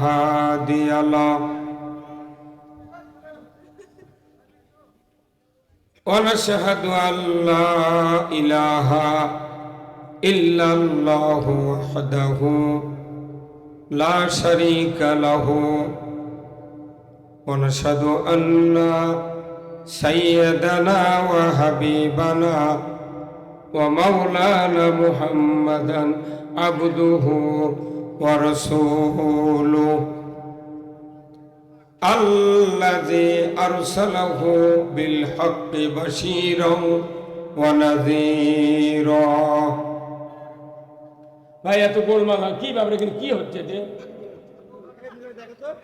هادي له ونشهد أن لا إله إلا الله وحده لا شريك له ونشهد أن سيدنا وحبيبنا ومولانا محمدا عبده ورسوله الذي أرسله بالحق بشيرا ونذيرا ভাই এত গোলমাল কি ব্যাপারে কি হচ্ছে যে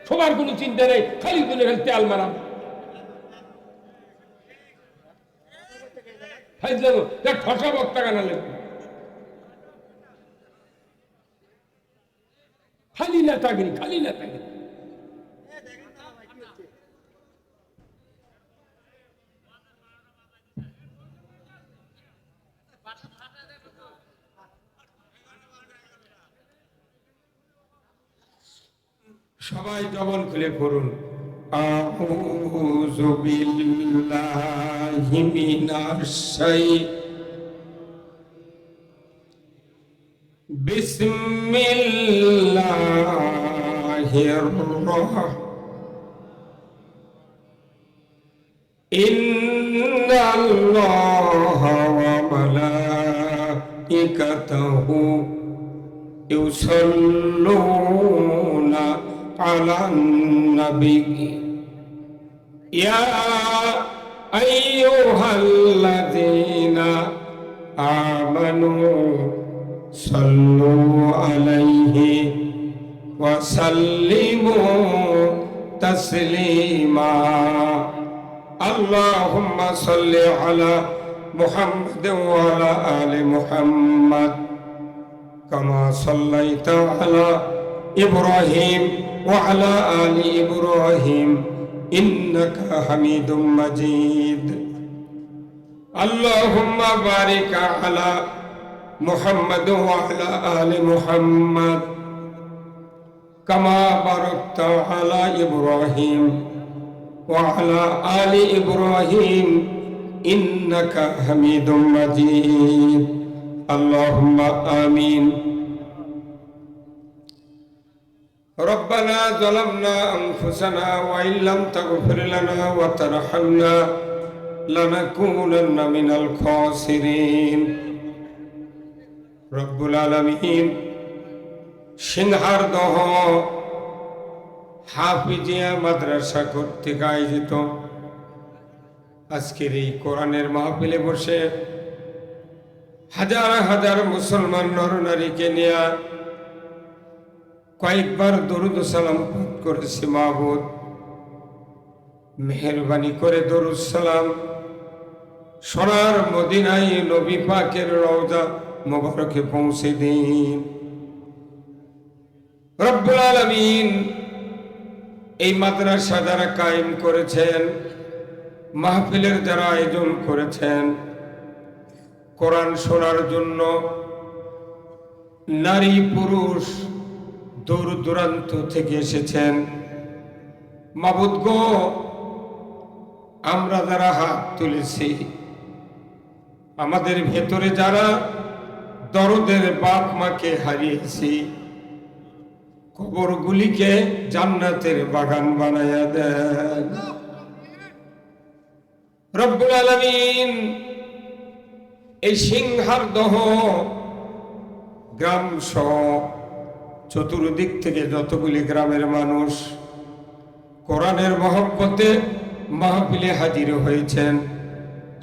সবার কোনো চিন্তা নেই খালি তুলে খালি তেল মারাম ঠসা বক্তা গানা লেগে খালি নেতাগিরি খালি নেতাগিরি সবাই জবান খুলে পড়ুন আউযু বিল্লাহি মিনাশ বিসমিল্লাহির ইন্নাল্লাহা ওয়া মালাইকাতাহু ইউসাল্লুনা على النبي يا أيها الذين آمنوا صلوا عليه وسلموا تسليما اللهم صل على محمد وعلى آل محمد كما صليت على إبراهيم وعلى آل إبراهيم إنك حميد مجيد اللهم بارك على محمد وعلى آل محمد كما باركت على إبراهيم وعلى آل إبراهيم إنك حميد مجيد اللهم آمين ربنا ظلمنا أنفسنا وإن لم تغفر لنا وترحمنا لنكونن من الخاسرين رب العالمين সিংহারদহ হাফিজিয়া মাদ্রাসা কর্তৃক আয়োজিত আজকের এই কোরআনের মাহফিলে বসে হাজার হাজার মুসলমান নরনারীকে নিয়ে কয়েকবার দরুদ সালাম পাঠ করেছি মাবুদ মেহেরবানি করে দরুদ সালাম সোনার মদিনায় নবী পাকের রওজা মোবারকে পৌঁছে দিন রব্বুল আলামিন এই মাদ্রাসা যারা কায়েম করেছেন মাহফিলের যারা আয়োজন করেছেন কোরআন শোনার জন্য নারী পুরুষ দূর দূরান্ত থেকে এসেছেন মাবুদ গো আমরা যারা হাত তুলেছি আমাদের ভেতরে যারা দরদের বাপ মাকে হারিয়েছি কবরগুলিকে জান্নাতের বাগান বানায়া দেন রব্বুল আলামিন এই সিংহারদহ গ্রাম সহ চতুর্দিক থেকে যতগুলি গ্রামের মানুষ কোরআনের মহব্বতে মাহফিলে হাজির হয়েছেন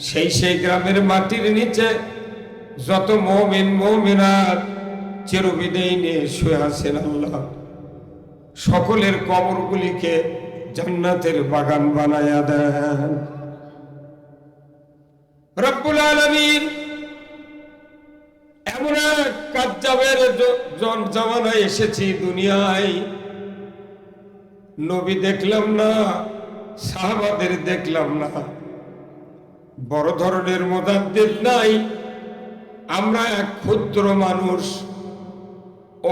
সেই গ্রামের মাটির নিচে যত মুমিন মুমিনাত চিরবিদায় নিয়ে শুয়ে আছেন আল্লাহ সকলের কবরগুলিকে জান্নাতের বাগান বানায়া দেন রব্বুল আলামিন এমন এক কাজ্জাবের জামানায় এসেছি দুনিয়ায় নবী দেখলাম না সাহাবাদের দেখলাম না বড় ধরনের মুজাদ্দিদ নাই আমরা এক ক্ষুদ্র মানুষ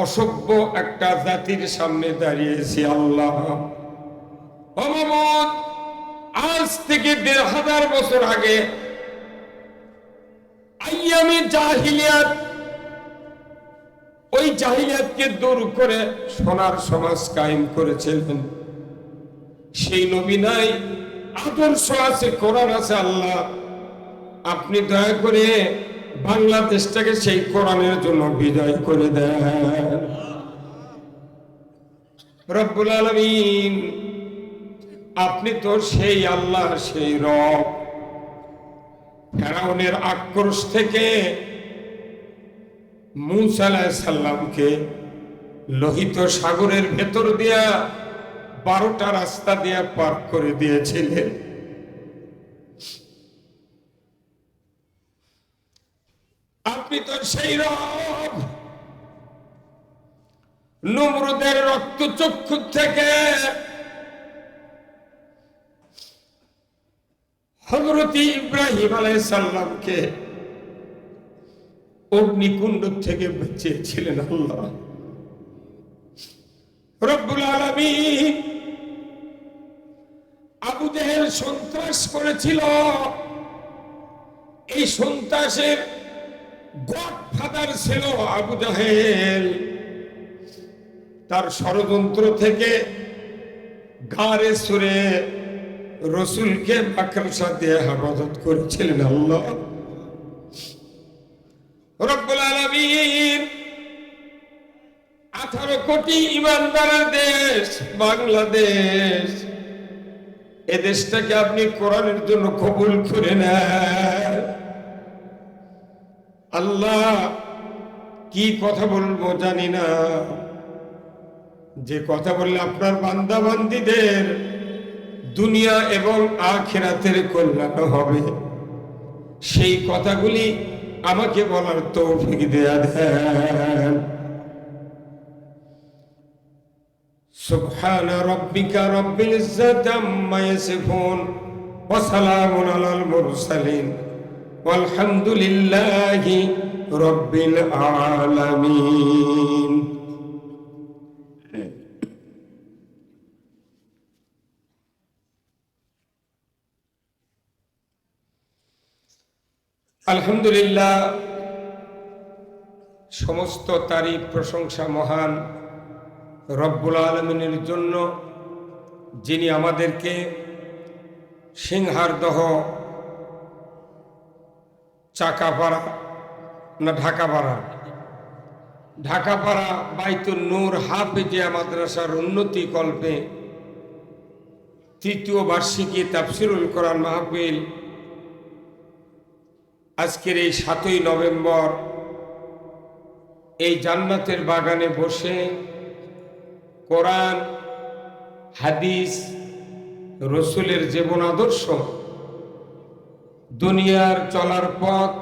অসভ্য একটা জাতির সামনে দাঁড়িয়েছি আল্লাহ। ও মাবুদ, আজ থেকে ১,৫০০ বছর আগে আইয়ামে জাহিলিয়াত, ওই জাহিলিয়াতকে দূর করে সোনার সমাজ কায়েম করেছিলেন। সেই নবী নাই, আদর্শ আছে, কোরআন আছে। আল্লাহ, আপনি দয়া করে বাংলাদেশটাকে সেই কোরআনের জন্য বিজয় করে দেন রব্বুল আলামিন। আপনি তো সেই আল্লাহ, সেই রব। ফেরাউনের আক্রোশ থেকে মূসা আলাইহিস সালামকে লোহিত সাগরের ভেতর দিয়া 12টা রাস্তা দিয়া পার করে দিয়েছিলেন। আপনি তো সেই রব। নমরুদের রক্তচক্ষু থেকে হযরত ইব্রাহিম আলাইহিস সালামকে অগ্নিকুণ্ড থেকে বাঁচিয়েছিলেন আল্লাহ রব্বুল আলামিন। আবু জেহেল সন্ত্রাস করেছিল, এই সন্ত্রাসের গডফাদার ছিল আবু জেহেল। তার ষড়যন্ত্র থেকে গারে সুরে রসুলকে মাকড়সা দিয়ে হেফাজত করেছিলেন আল্লাহ রব্বুল আলামিন। 18 কোটি ইমানদারের দেশ বাংলাদেশ, এ দেশটাকে আপনি কোরআনের জন্য কবুল করে নেন আল্লাহ। কি কথা বলবো জানি না, যে কথা বললে আপনার বান্দা বান্দীদের দুনিয়া এবং আখিরাতের কল্যাণ হবে, সেই কথাগুলি আমাকে বলার তৌফিক দেয়া দেন। সুবহান রাব্বিকা রাব্বিল ইজ্জাতি আম্মা ইয়াসিফুন ওয়া সালামুন আলাল মুরসালিন ওয়ালহামদুলিল্লাহি রাব্বিল আলামিন। আলহামদুলিল্লাহ, সমস্ত তারিফ প্রশংসা মহান রব্বুল আলামিনের জন্য, যিনি আমাদেরকে সিংহারদহ, চাকাপাড়া না ঢাকাপাড়া বাইতুন নূর হাফেজিয়া মাদ্রাসার উন্নতি কল্পে 3য় বার্ষিকী তাফসিরুল কোরআন মাহফিল আজকের এই 7ই নভেম্বর এই জান্নাতের বাগানে বসে কোরআন, হাদিস, রসুলের জীবন আদর্শ, দুনিয়ার চলার পথ,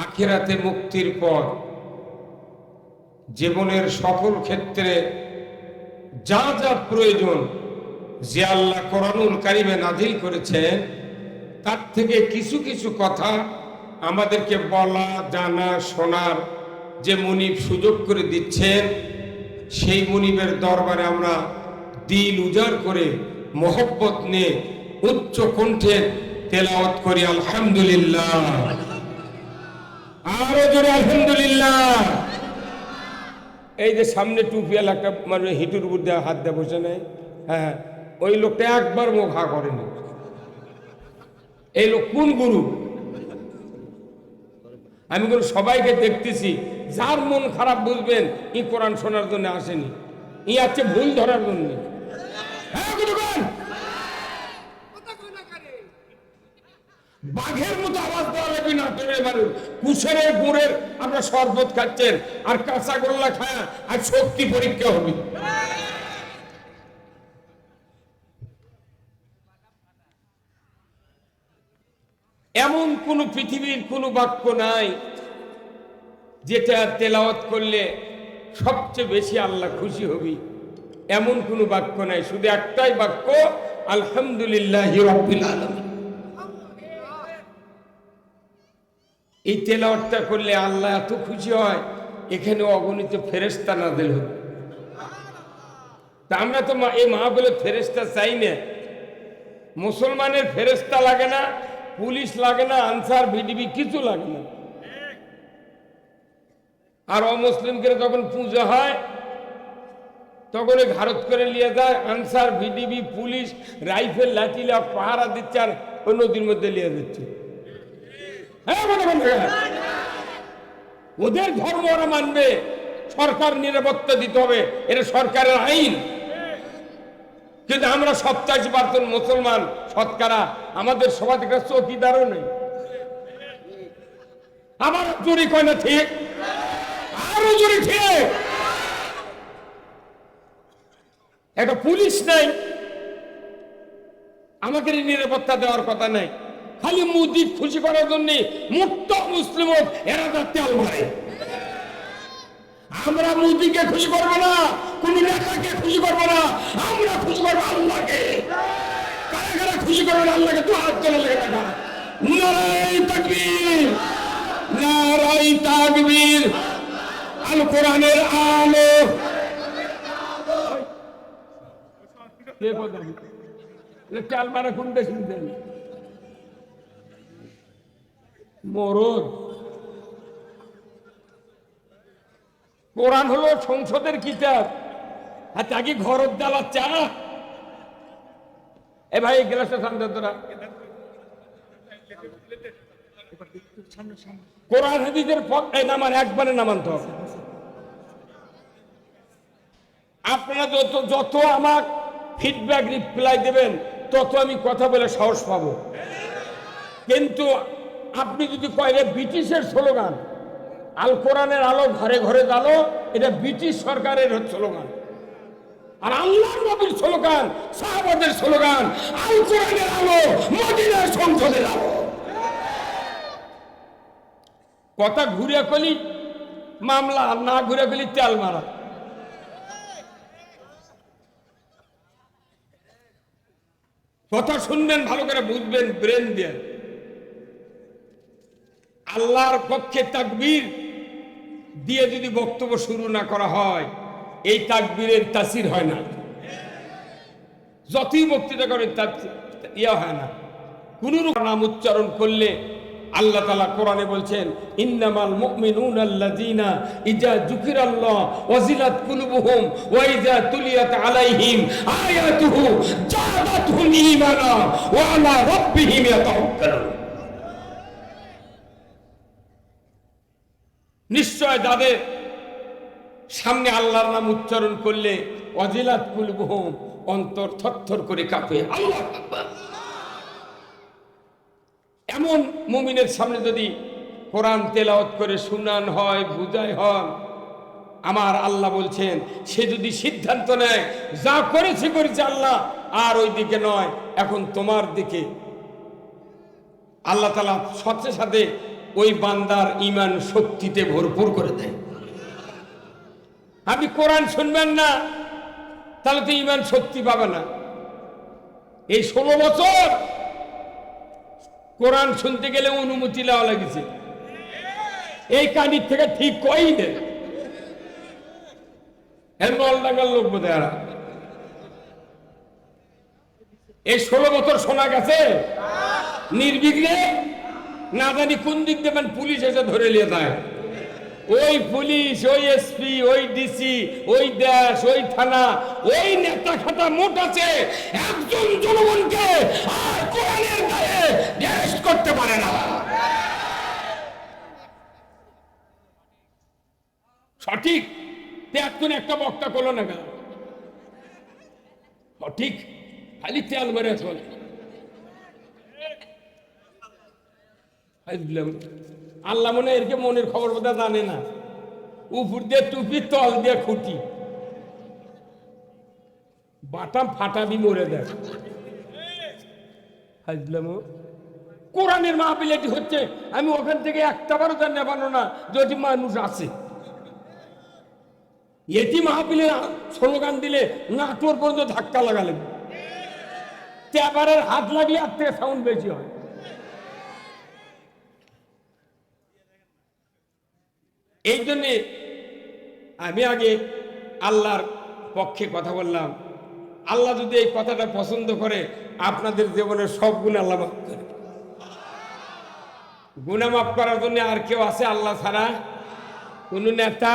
আখিরাতে মুক্তির পথ, জীবনের সকল ক্ষেত্রে যা যা প্রয়োজন যে আল্লাহ কোরআনুল কারিমে নাজিল করেছেন, তার থেকে কিছু কিছু কথা আমাদেরকে বলা, জানা, শোনার যে মুনিব সুযোগ করে দিচ্ছেন, সেই মুনিবের দরবারে আমরা দিল উজাড় করে মোহব্বত নিয়ে উচ্চ কণ্ঠে তেলাওয়াত করি আলহামদুলিল্লাহ। আরো জোরে আলহামদুলিল্লাহ। এই যে সামনে টুপিয়াল একটা মানে হিটুর উপর দিয়ে হাত দিয়ে বসে নেয়, হ্যাঁ, ওই লোকটা একবার মুখ হা করেনি। এই লোক কোন গুরু? আমি কোনো সবাইকে দেখতেছি, যার মন খারাপ বুঝবেন ই কোরআন শোনার জন্য আসেনি, ই আছে ভুল ধরার জন্য। বাঘের মতো আওয়াজ দেওয়া লাগবে না। কুশারের গুড়ের আপনার শরবত খাচ্ছেন আর কাঁচা গোল্লা খায় আর শক্তি পরীক্ষা হবে। এমন কোন পৃথিবীর কোন বাক্য নাই যেটা তেলাওয়াত করলে সবচেয়ে বেশি আল্লাহ খুশি হবি, এমন কোন বাক্য নাই। শুধু একটাই বাক্য, আলহামদুলিল্লাহি রাব্বিল আলামিন। এই তেলাওয়াতটা করলে আল্লাহ এত খুশি হয়, এখানে অগণিত ফেরেশতা নাযিল হবে। তা আমরা তো এই মাহফিলে ফেরেশতা চাই না। মুসলমানের ফেরেশতা লাগে না, পুলিশ লাগে না, আনসার ভিডিবি কিছু লাগে না। আর অমুসলিমকে যখন পূজা হয় তখন ঘারত করে নিয়ে যায়, আনসার ভিডিবি পুলিশ রাইফেল লাঠিলা পাহারা দিচ্ছে আর ওই নদীর মধ্যে নিয়ে যাচ্ছে। হ্যাঁ, ওদের ধর্ম ওরা মানবে, সরকার নিরাপত্তা দিতে হবে, এটা সরকারের আইন। কিন্তু আমরা 87% মুসলমান শতকরা, আমাদের সভা থেকে চৌকিদারও নেই। আমার জোরে কয় না ঠিক? আরো জোরে ঠিক। একটা পুলিশ নাই, আমাকে নিরাপত্তা দেওয়ার কথা নাই। খালি মোদি খুশি করার জন্য মুক্ত মুসলিম এরা তেল মারে। আমরা মোদিকে খুশি করবো না, কোন নেতাকে খুশি করবো না, আমরা খুশি করবো আল্লাহকে। কারা কারা খুশি করবেন আল্লাহকে? তো হাত তোলা লেগে থাকা। নারায়ে তাকবীর, নারায়ে তাকবীর। আল কোরআনের আলো। চাল মারা কোনটা শুনতেন? মরদ। কোরআন হলো সংসদের কিতাব, আর তাকে ঘরত জ্বালা চা। এ ভাই গ্লাসটা সামনে তোরা। কোরআন হাদিসের নামান, একবারে নামান তো। আপনারা যত আমার ফিডব্যাক রিপ্লাই দেবেন তত আমি কথা বলে সাহস পাবো। কিন্তু আপনি যদি কয় ব্রিটিশের স্লোগান, আল কোরআনের আলো ঘরে ঘরে জ্বালো, এটা ব্রিটিশ সরকারের স্লোগান। আর আল্লাহর নবীর স্লোগান, সাহাবাদের স্লোগান, আল কোরআনের আলো মদিনার সংসদের আলো। কথা ঘুরে কলি মামলা, আর না ঘুরে কলি তেল মারা। কথা শুনবেন, ভালো করে বুঝবেন, ব্রেন দিয়ে। আল্লাহর পক্ষে তাকবীর দিয়ে যদি বক্তব্য শুরু না করা হয়, এই তাকবীরের তাসির হয় না। যতই বক্তৃতা করেন তার ইয়া হয় না। কোন নাম উচ্চারণ করলে আল্লাহ তাআলা কোরআনে বলছেন, ইন্নামাল মুমিনুনা আল্লাযীনা ইযা যুকিরাল্লাহ ওয়াজিলাত কুলুবুহুম ওয়া ইযা তুলিয়াত আলাইহিম আয়াতুহু জাদাতহুম ঈমানা ওয়া আলা রাব্বিহিম ইয়াতাওয়াক্কালুন। নিশ্চয় যাদের সামনে আল্লাহর নাম উচ্চারণ করলে ওয়াজিলাত কুলুবুহুম, অন্তর থরথর করে কাঁপে। আল্লাহু আকবার। এমন মুমিনের সামনে যদি কোরআন তেলাওয়াত করে শুনান হয়, বুঝায় হয়, আমার আল্লাহ বলছেন সে যদি সিদ্ধান্ত নেয় যা করেছে করেছে আল্লাহ, আর ওই দিকে নয়, এখন তোমার দিকে, আল্লাহ তাআলা সাথে সাথে ওই বান্দার ঈমান শক্তিতে ভরপুর করে দেয়। আপনি কোরআন শুনবেন না, তাহলে তো ঈমান শক্তি পাবে না। এই 16 বছর কোরআন শুনতে গেলে অনুমতি নেওয়া লাগছে। এই কানির থেকে ঠিক কই দেয় নলডাঙ্গার লোক বোধ হয়। এই 16 বছর শোনা গেছে নির্বিঘ্নে, না জানি কোন দিক দেবেন পুলিশ এসে ধরে নিয়ে যায়। ওই পুলিশ, ওই এসপি, ওই ডিসি, ওই দেশ, ওই থানা, ওই নেতা খাতা মোট আছে, একজন জনগণকে আর কোরআনের গায়ে অ্যারেস্ট করতে পারে না। সঠিক? এখন একটা বক্তা করলো না কেন? সঠিক? খালি তেল মেরে চলে। আল্লাহ মনে এরকে মনের খবর বোধহয় জানে না। উপর দিয়ে টুপি, তল দিয়ে খুঁটি, বাটাম ফাটাবি মরে দেয়। কোরআনের মাহফিল এটি হচ্ছে, আমি ওখান থেকে একটা বারো তার নেবানো না যদি মানুষ আছে। এটি মাহফিলে স্লোগান দিলে নাটোর পর্যন্ত ধাক্কা লাগালেন, তেবারের হাত লাগলে আর থেকে সাউন্ড বেশি হয়। এই জন্যে আমি আগে আল্লাহর পক্ষে কথা বললাম। আল্লাহ যদি এই কথাটা পছন্দ করে, আপনাদের জীবনের সব গুণ আল্লাহ মাফ করে। গুনাহ মাফ করার জন্য আর কেউ আছে আল্লাহ ছাড়া? কোন নেতা,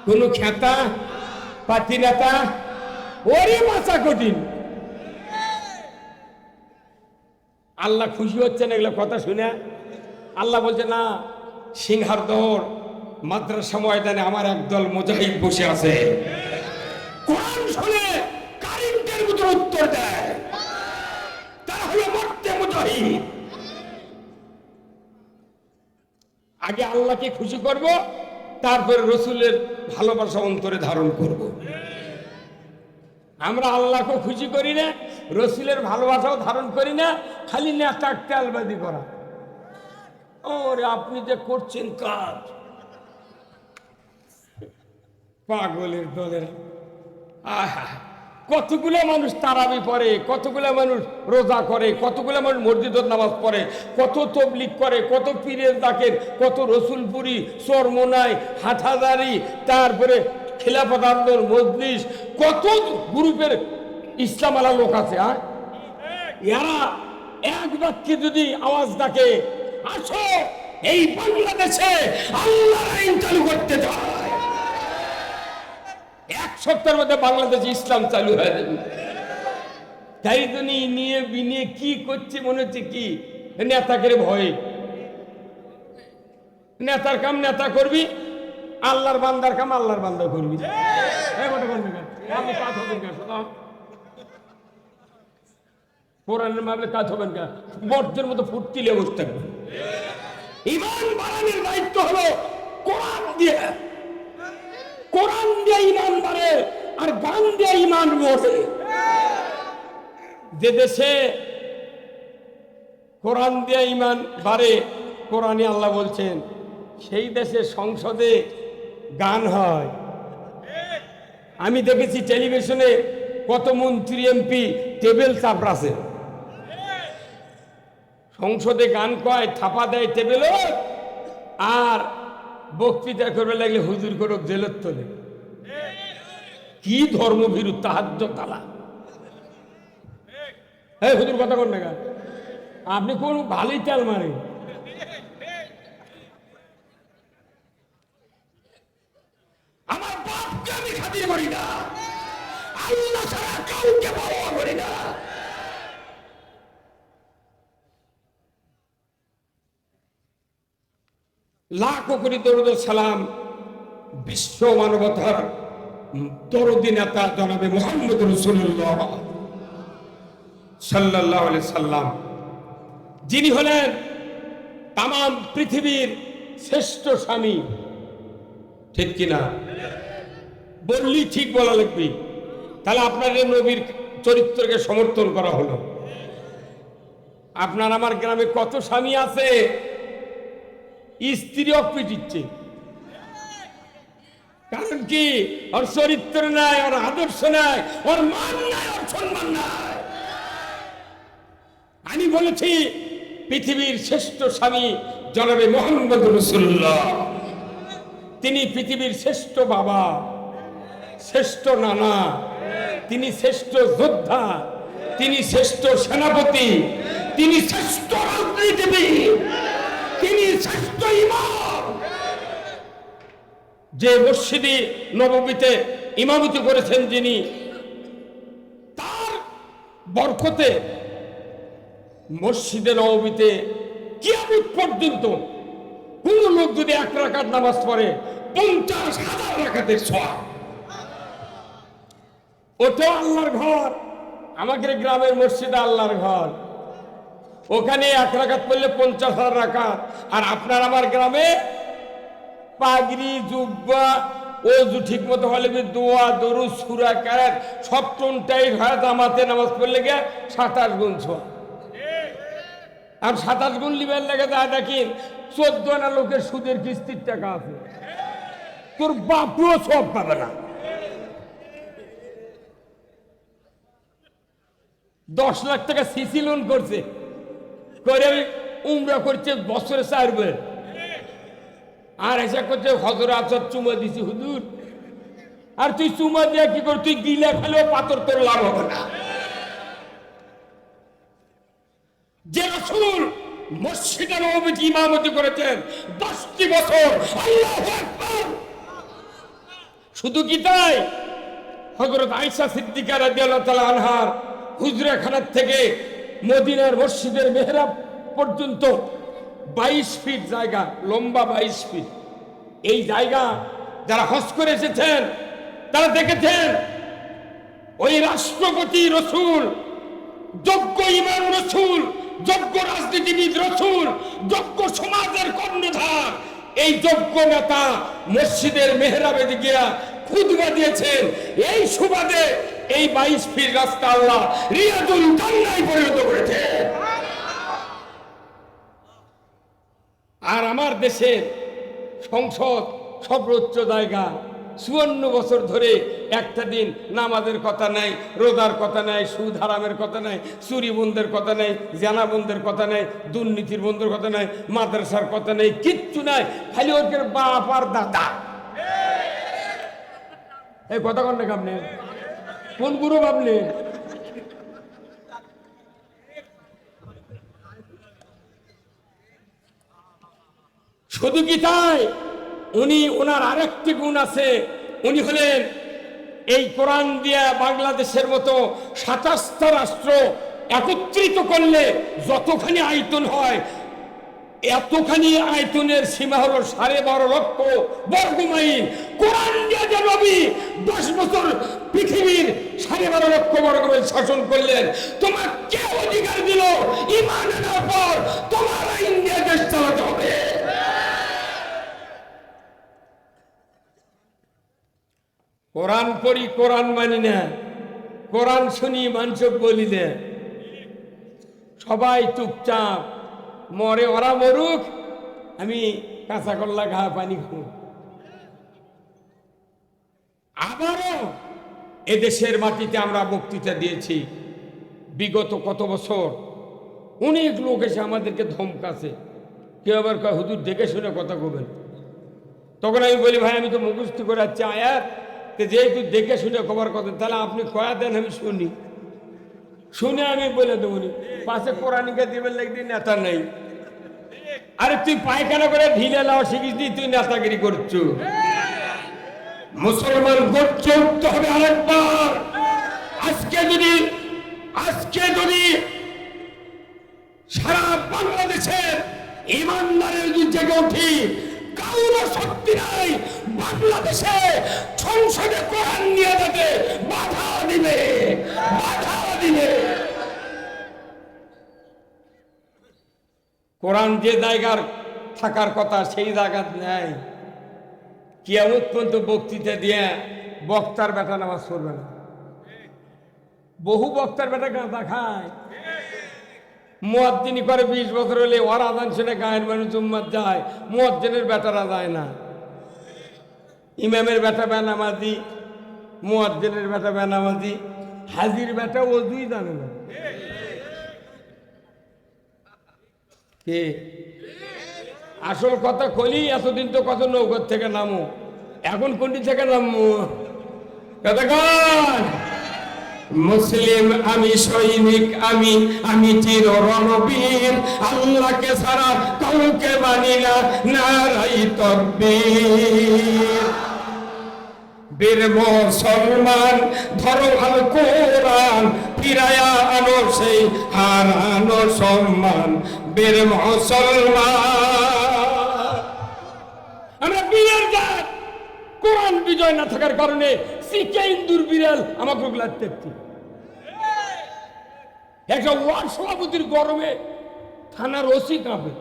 কোন খেতা, পাতি নেতা? ওরে বাঁচা কঠিন। আল্লাহ খুশি হচ্ছেন এগুলো কথা শুনে? আল্লাহ বলছে না, সিংহারদহ মাদ্রাসা ময়দানে আমার একদল মুজাহিদ বসে আছে, কোরআন শুনে কারেন্টের মতো উত্তর দেয়, তারা হলো মর্তে মুজাহিদ। আগে আল্লাহকে খুশি করব, তারপরে রসুলের ভালোবাসা অন্তরে ধারণ করব। আমরা আল্লাহকে খুশি করি না, রসুলের ভালোবাসাও ধারণ করি না, খালি নেতা তেলবাদি করা। ওরে আপনি যে করছেন কাজ, পাগলের দলের। আহা, কতগুলো মানুষ তারাবি পড়ে, কতগুলো মানুষ রোজা করে, কতগুলো মানুষ মসজিদের নামাজ পড়ে, কত তবলিগ করে, কত পীরের দাকের, কত রসুলপুরি, চরমোনাই, হাটহাজারি, তারপরে খেলাফত আন্দোলন, মজলিস, কত গ্রুপের ইসলাম আলা লোক আছে। এরা এক বাক্যে যদি আওয়াজ ডাকে, আসো এই বাংলাদেশে আল্লাহর আইন চালু করতে চায়, এক সপ্তাহের মধ্যে বাংলাদেশে ইসলাম চালু হয়ে যাবে। তাই তো নিয়ে বিনিয়ে কি করছে মনে হচ্ছে কি নেতাকে ভয়ে। নেতার কাম নেতা করবি, আল্লাহর বান্দার কাম আল্লাহর বান্দা করবি। আপনি কাজ হবেন কেন? কোরআনের মামলে কাজ হবেন কেন? বর্জ্যের মতো ফুটতিলে বসে থাকবেন। ইমান বাড়ানোর দায়িত্ব হলো কোরআন দিয়ে। কোরআন দিয়ে ইমান বাড়ে, আর গান দিয়ে ইমান বসে। যে দেশে কোরআন দিয়ে ইমান বাড়ে, কোরআনে আল্লাহ বলছেন, সেই দেশে সংসদে গান হয়। আমি দেখেছি টেলিভিশনে কত মন্ত্রী এমপি টেবিল চাপড়াছে, সংসদে গান কয়, থাপা দেয় টেবিল, আর বক্তৃতা করবে লাগলে হুজুর করুক জেলের তোলে। কি ধর্মভীরু তাহাজ্জুদ তালা। এই হুজুর কথা কন না, আপনি কোন ভালোই তেল মারেন। আমার বাপকে আমি খাতির করি না, আল্লাহ ছাড়া কাউকে পরোয়া করি না। লাখো কোটি দরুদ সালাম বিশ্ব মানবতার দরদি নেতা জনাবে মুহাম্মদ রাসূলুল্লাহ সাল্লাল্লাহু আলাইহি সাল্লাম, যিনি হলেন তাম পৃথিবীর শ্রেষ্ঠ স্বামী। ঠিক কিনা? বললি ঠিক বলা লাগবে, তাহলে আপনার নবীর চরিত্রকে সমর্থন করা হলো। আপনার আমার গ্রামে কত স্বামী আছে, স্ত্রী অপিটিচ্ছে। কারণ কি? ওর চরিত্র নাই, ওর আদর্শ নাই, ওর মান নাই, ওর সম্মান নাই। আমি বলেছি পৃথিবীর শ্রেষ্ঠ স্বামী জনাবে মুহাম্মদ রাসূলুল্লাহ। তিনি পৃথিবীর শ্রেষ্ঠ বাবা, শ্রেষ্ঠ নানা, তিনি শ্রেষ্ঠ যোদ্ধা, তিনি শ্রেষ্ঠ সেনাপতি, তিনি শ্রেষ্ঠ রাজনীতিবিদ, তিনি শ্রেষ্ঠ ইমাম। যে মসজিদে নববীতে ইমামতি করেছেন যিনি, তার বরকতে মসজিদে নববীতে কিয়ামত পর্যন্ত কোন লোক যদি 1 রাকাত নামাজ পড়ে 50,000 রাকাতের সওয়াব। ওটা আল্লাহর ঘর। আমাদের গ্রামের মসজিদে আল্লাহর ঘর, ওখানে 1 রাকাত পড়লে 50,000 রাকাত। আর আপনার আমার গ্রামে পাগড়ি, জুব্বা, ওযু ঠিক মতো হলে দোয়া, দরুদ, সূরা কারাত সব টনটাই হয়, জামাতে নামাজ পড়লে গিয়ে 27 গুণ সওয়াব। আর 27 গুণ লিবার লাগে যায় দেখেন 14 আনা লোকের সুদের কিস্তির টাকা আছে, তোর বাপও সব পাবে না। 10 লাখ টাকা সিসি লোন করছে, করে উমরা করছে বছরে 4 বার, আর এসে করছে হজর আসর চুমা দিছি হুজুর আর তুই চুমা দিয়ে কি কর, তুই গিলে ফেলেও পাথর তোর লাভ হবে না। যে রাসূল মসজিদে নববীতে ইমামতি করেছেন 10টি বছর, আল্লাহু আকবার। শুধু কি তাই, হযরত আয়েশা সিদ্দিকা রাদিয়াল্লাহু তাআলা আনহার হুজরাখানার থেকে মদিনার মসজিদের মেহরাব পর্যন্ত 22 ফিট জায়গা, লম্বা 22 ফিট। এই জায়গা যারা হজ করে এসেছেন তারা দেখেছেন ওই রাষ্ট্রপতি রসুল, যোগ্য ইমাম রসুল, যোগ্য রাজনীতিবিদ রসুল, যোগ্য সমাজের কর্ণধার, এই যোগ্য নেতা মসজিদের মেহরাবে গিয়া খুতবা দিয়েছেন। এই সুবাদে এই 22 ফিট রাস্তা আল্লাহ রিয়াদুল জান্নায় পরিণত করেছে। আর আমার দেশের সংসদ সর্বোচ্চ জায়গা, 54 বছর ধরে একটা দিন নামাজের কথা নাই, রোজার কথা নাই, সুদ হারামের কথা নাই, চুরি বন্ধের কথা নাই, জানা বন্ধের কথা নাই, দুর্নীতির বন্ধের কথা নাই, মাদ্রাসার কথা নেই, কিচ্ছু নাই, খালি ওদের বাপ আর দাদা। এই কথা কন না আপনি, কোন গুরু ভাবলে? শুধু কি তাই, ওনার আরেকটি গুণ আছে। উনি হলেন এই কোরআন দিয়া বাংলাদেশের মতো 27টা রাষ্ট্র একত্রিত করলে যতখানি আয়তন হয়, এতখানি আয়তনের সীমা হলো 12.5 লক্ষ বর্গমাইল। কোরআন দিয়া যে নবী 10 বছর পৃথিবীর 12.5 লক্ষ বর্গমাইল শাসন করলেন, তোমার কে অধিকার দিল ঈমান আনার পর তোমার আইন দিয়ে দেশ চালাতে হবে? কোরআন পড়ি, কোরআন মানি না, কোরআন শুনি, মানুষ বলি না, সবাই চুপচাপ মরে, ওরা মরুক, আমি কাঁচা কল্লা ঘা পানি খাবো। আবারও এদেশের মাটিতে আমরা বক্তৃতা দিয়েছি বিগত কত বছর, অনেক লোক এসে আমাদেরকে ধমকাছে, কেউ আবার কয় হুজুর দেখে শুনে কথা কবেন। তখন আমি বলি ভাই আমি তো মুখস্থ করে যাচ্ছি আয়াত, যেহেতু দেখে শুনে খবর কথা, তাহলে আপনি কয়া দেন, আমি শুনি, শুনে আমি বলে দেবনি। পাশে কোরআনিকে দিবেন লাগদি নেতা নেই। আরে তুই পায়খানা করে ঢিলে লাও শিখিস নি, তুই নেতাগিরি করছো। মুসলমান করতে উঠতে হবে আরেকবার। আজকে যদি সারা বাংলাদেশের ইমানদারের যদি জেগে উঠি, কারো শক্তি নাই বাংলাদেশে সংসদে কোরআন নিয়ে যেতে বাধা দিবে। কোরআন যে জায়গার থাকার কথা সেই জায়গা নেই। কিয়ামত পর্যন্ত বক্তৃতা দিয়ে বক্তার বেটা নামাজ পড়বে না। বহু বক্তার বেটা গাঁদা খায়, মুয়াজ্জিনি করে 20 বছর হলে ওর আজান শুনে গায়ের মানুষ উম্মাত যায়, মুয়াজ্জিনের বেটারা যায় না। ইমামের বেটা বেনামাজি, মুয়াজ্জিনের বেটা বেনামাজি, হাজির বেটা ওযুই জানে না। কে আসল কথা কলি, এতদিন তো কত নৌকার থেকে নামো, এখন কোনটি থেকে নামো? কতক্ষণ মুসলিম আমি, সৈনিক আমি চির রণবীর, আল্লাহকে ছাড়া কাউকে মানি না, নারাই তাকবীর। বীর মুসলমান ধরো আল কোরআন, ফিরায়া আনো সেই হারানো সম্মান। বীর মুসলমান আমরা বীরের জাত, কোরআন বিজয় না থাকার কারণে শিখে ইন্দুর বিড়াল আমাকে লাগতে। একটা ওয়ার্ড সভাপতির গরমে থানার ওসি কাঁপে,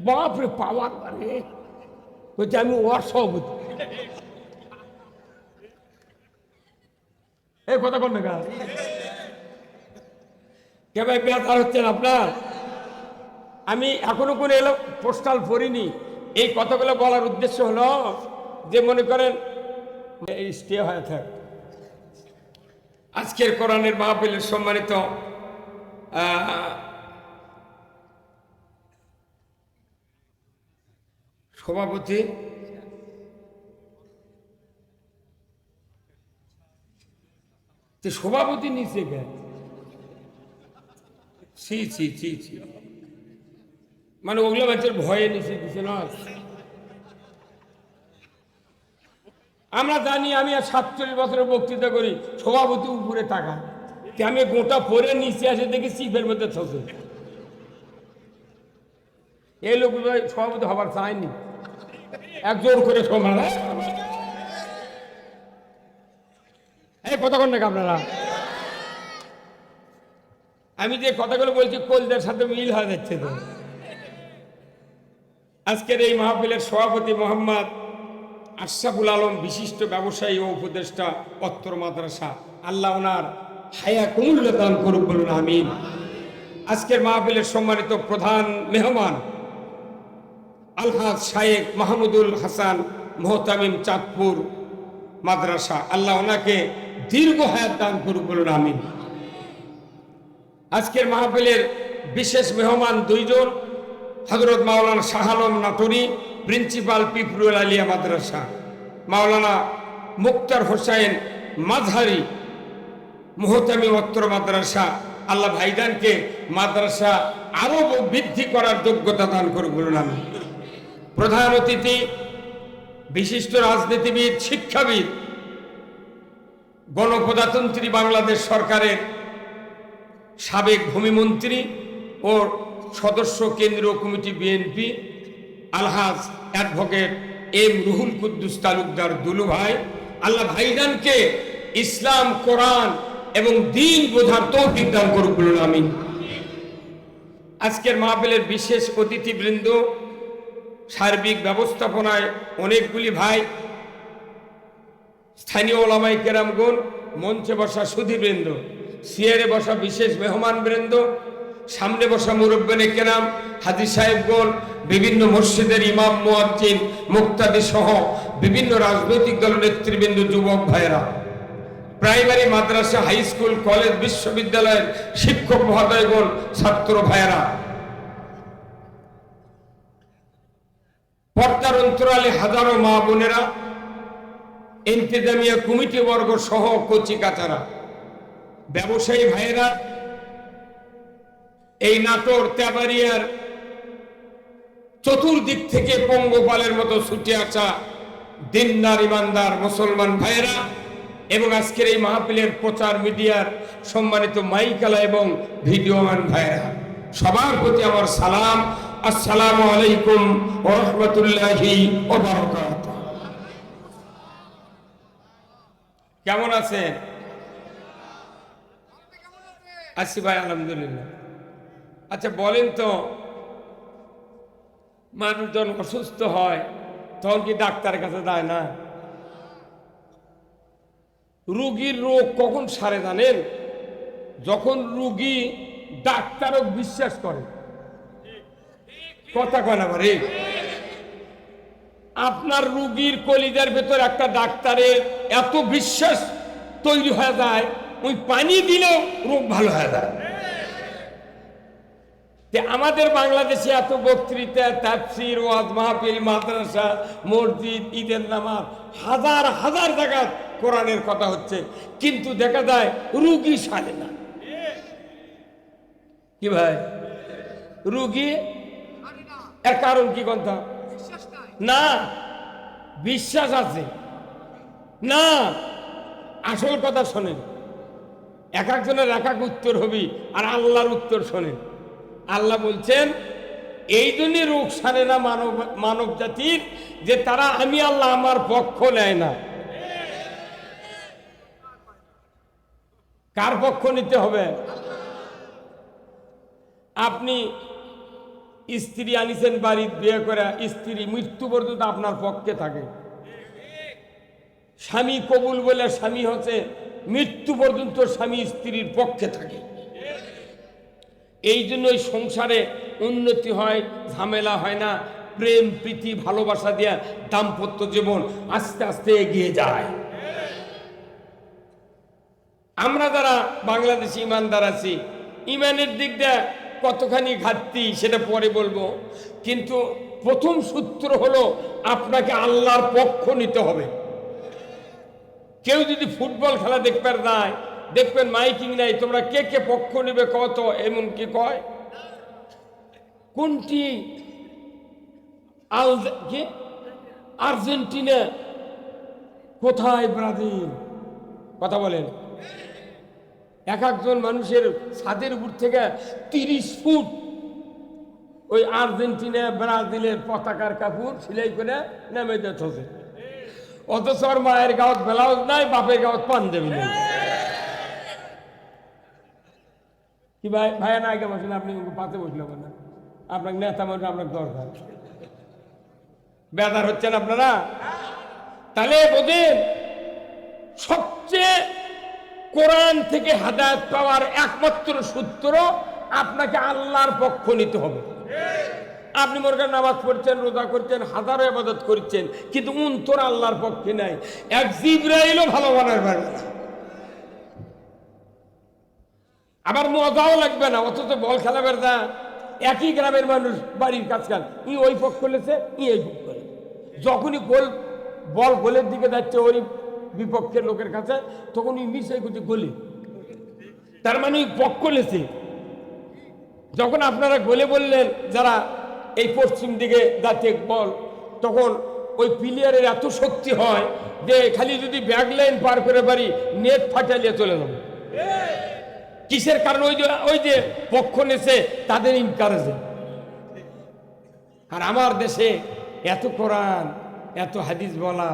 বাপরে পাওয়ার পারে বলছে আমি ওয়ার্ড সভাপতি। এই কথা কোন না কে ভাই বেতার হচ্ছেন আপনার? আমি এখনো কোনো এলো পোস্টাল পড়িনি। এই কথাগুলো বলার উদ্দেশ্য হলো যে মনে করেন এই স্টে হয়ে থাক। আজকের কোরআনের মাহফিলের সম্মানিত সভাপতি সভাপতি নিচে গেল, ছি ছি ছি ছি, মানে ওগুলো বাচ্চার ভয়ে নিচে দিছে না। আমরা জানি, আমি আর 47 বছরের বক্তৃতা করি, সভাপতি উপরে টাকা, আমি গোটা পরে নিচে আসে দেখি চিপের মধ্যে থাকে। এই লোকগুলো সভাপতি হবার চায়নি, এক জোর করে সমান। এই কতক্ষণ নাকি আপনারা, আমি যে কথাগুলো বলছি কলদের সাথে মিল হয়ে যাচ্ছে তো। আজকের এই মাহফিলের সভাপতি মোহাম্মদ আশরাফুল আলম, বিশিষ্ট ব্যবসায়ী ও উপদেষ্টা, অত্তর মাদ্রাসা, আল্লাহ ওনার হায়া কুমুল্য দান করুক, বলুন আমিন। আজকের মাহফিলের সম্মানিত প্রধান মেহমান আলহাজ শায়েখ মাহমুদুল হাসান মোহতামিম, চাঁদপুর মাদ্রাসা, আল্লাহ ওনাকে দীর্ঘ হায়াত দান করুক, বলুন আমিন। আজকের মাহফিলের বিশেষ মেহমান দুইজন, হযরত মাওলানা শাহ আলম নাটোরী, প্রিন্সিপাল পিপলুল আলিয়া মাদ্রাসা, মাওলানা মুক্তার হোসেন মাঝহারি, মুহতামিম উত্তর মাদ্রাসা, আল্লাহ ভাইজানকে মাদ্রাসা আরো বৃদ্ধি করার যোগ্যতা দান করুক, বলুন আমিন। প্রধান অতিথি বিশিষ্ট রাজনীতিবিদ, শিক্ষাবিদ, গণপ্রজাতন্ত্রী বাংলাদেশ সরকারের সাবেক ভূমিমন্ত্রী ও সদস্য কেন্দ্রীয় কমিটি বিএনপি, আলহাজ অ্যাডভোকেট এম রুহুল কুদ্দুস তালুকদার দুলু ভাই, আল্লাহ ভাইজানকে ইসলাম, কোরআন এবং দ্বীন বোঝার তৌফিক দান করুক, বলুন আমিন। আজকের মাহফিলের বিশেষ অতিথিবৃন্দ, সার্বিক ব্যবস্থাপনায় অনেকগুলি ভাই, স্থানীয় ওলামায়ে কেরামগণ, মঞ্চে বসা সুধীবৃন্দ, চেয়ারে বসা বিশেষ মেহমানবৃন্দ, সামনে বসা মুরব্বিনে কেরাম, হাজী সাহেবগণ, বিভিন্ন মসজিদের ইমাম, মুয়াজ্জিন, মুক্তাদি সহ বিভিন্ন রাজনৈতিক দলের নেতৃবৃন্দ, যুবক ভাইয়েরা, প্রাইমারি, মাদ্রাসা, হাই স্কুল, কলেজ, বিশ্ববিদ্যালয়ের শিক্ষক মহোদয়গণ, ছাত্র ভাইয়েরা, পর্দার অন্তরালে হাজারো মা বোনেরা, ইন্তেজামিয়া কমিটি বর্গ সহ কচি কাচারা, ব্যবসায়ী ভাইয়েরা, এই নাটোর তেবাড়িয়ার চতুর্দিক থেকে পঙ্গপালের মতো ছুটে আসা দিনদার ইমানদার মুসলমান ভাইয়েরা, এবং আজকের এই মাহফিলের প্রচার মিডিয়ার সম্মানিত মাইকালা এবং ভিডিওম্যান ভাইয়েরা, সবার প্রতি আমার সালাম। আসসালামু আলাইকুম ওয়া রাহমাতুল্লাহি ওয়া বারাকাতুহু। কেমন আছেন? আছি ভাই, আলহামদুলিল্লাহ। আচ্ছা বলেন তো, মানুষজন অসুস্থ হয় তখন কি ডাক্তারের কাছে যায় না? রোগীর রোগ কখন সারে জানেন? যখন রোগী ডাক্তারও বিশ্বাস করে। কথা কয় না ভাই? আপনার রোগীর কলিজার ভেতর একটা ডাক্তারের এত বিশ্বাস তৈরি হয়ে যায়, ওই পানি দিলেও রোগ ভালো হয়ে যায়। আমাদের বাংলাদেশে এত বক্তৃতা, তাফসীর, ওয়াজ মাহফিল, মাদ্রাসা, মসজিদ, ঈদের নামাজ, হাজার হাজার জায়গা কোরআনের কথা হচ্ছে, কিন্তু দেখা যায় রুগী সারে না। কি ভাই, রুগী এর কারণ কি? কথা না, বিশ্বাস আছে না। আসল কথা শোনেন, এক একজনের এক এক উত্তর হবি, আর আল্লাহর উত্তর শোনেন। আল্লাহ বলছেন এই জন্যই রোগ সারে না মানব জাতির, যে তারা আমি আল্লাহ আমার পক্ষ নেয় না। কার পক্ষ নিতে হবে? আপনি স্ত্রী আনিছেন বাড়ির, বিয়ে করে স্ত্রী মৃত্যু পর্যন্ত আপনার পক্ষে থাকে। স্বামী কবুল বলে স্বামী হচ্ছে মৃত্যু পর্যন্ত স্বামী স্ত্রীর পক্ষে থাকে। এই জন্যই সংসারে উন্নতি হয়, ঝামেলা হয় না, প্রেম প্রীতি ভালোবাসা দিয়া দাম্পত্য জীবন আস্তে আস্তে এগিয়ে যায়। আমরা যারা বাংলাদেশি ইমানদার আছি, ইমানের দিক দিয়ে কতখানি ঘাটতি সেটা পরে বলবো, কিন্তু প্রথম সূত্র হলো আপনাকে আল্লাহর পক্ষ নিতে হবে। কেউ যদি ফুটবল খেলা দেখতে যায়, দেখবেন মাইকিং নাই, তোমরা কে কে পক্ষ নেবে কত, এমন কি কয় কোনটি কি আর্জেন্টিনা, কোথায় ব্রাজিল, কথা বলেন। এক একজন মানুষের ছাদের উপর থেকে 30 ফুট ওই আর্জেন্টিনা ব্রাজিলের পতাকার কাপড় সেলাই করে নেমে যেতেছে, অথচ ওর মায়ের গাঁত ব্লাউজ নাই, বাপের গাঁত পাঞ্জাবি নেই। কি ভাই, ভাইয়া না আগে বসেন, আপনি পাশে বসলেন না, আপনার নেতা মানুষ আপনার দরকার, বেদার হচ্ছেন আপনারা। তাহলে বোঝেন, সবচেয়ে কোরআন থেকে হেদায়েত পাওয়ার একমাত্র সূত্র আপনাকে আল্লাহর পক্ষ নিতে হবে। আপনি মনে করেন নামাজ পড়ছেন, রোজা করছেন, হাজারো ইবাদত করছেন, কিন্তু অন্তর আল্লাহর পক্ষে নাই, এক জিবরাইলও ভালো বানার পারবে না, আবার মজাও লাগবে না। অথচ বল খেলাবেন না, একই গ্রামের মানুষ, বাড়ির কাছকান, ই ওই পক্ষ লেছে, ই এই পক্ষ লেছে। যখনই বল গোলের দিকে যাচ্ছে ওই বিপক্ষের লোকের কাছে, তখন ই মিশে গুটি গোলে, তার মানে পক্ষ লেছে। যখন আপনারা গোলে বললেন, যারা এই পশ্চিম দিকে যাচ্ছে বল, তখন ওই প্লেয়ারের এত শক্তি হয় যে খালি যদি ব্যাক লাইন পার করে পারি, নেট ফাটালিয়ে চলে যাবে। কিসের কারণ? ওই যে পক্ষ নেছে তাদের ইনকারেজে। আর আমার দেশে এত কোরআন, এত হাদিস বলা,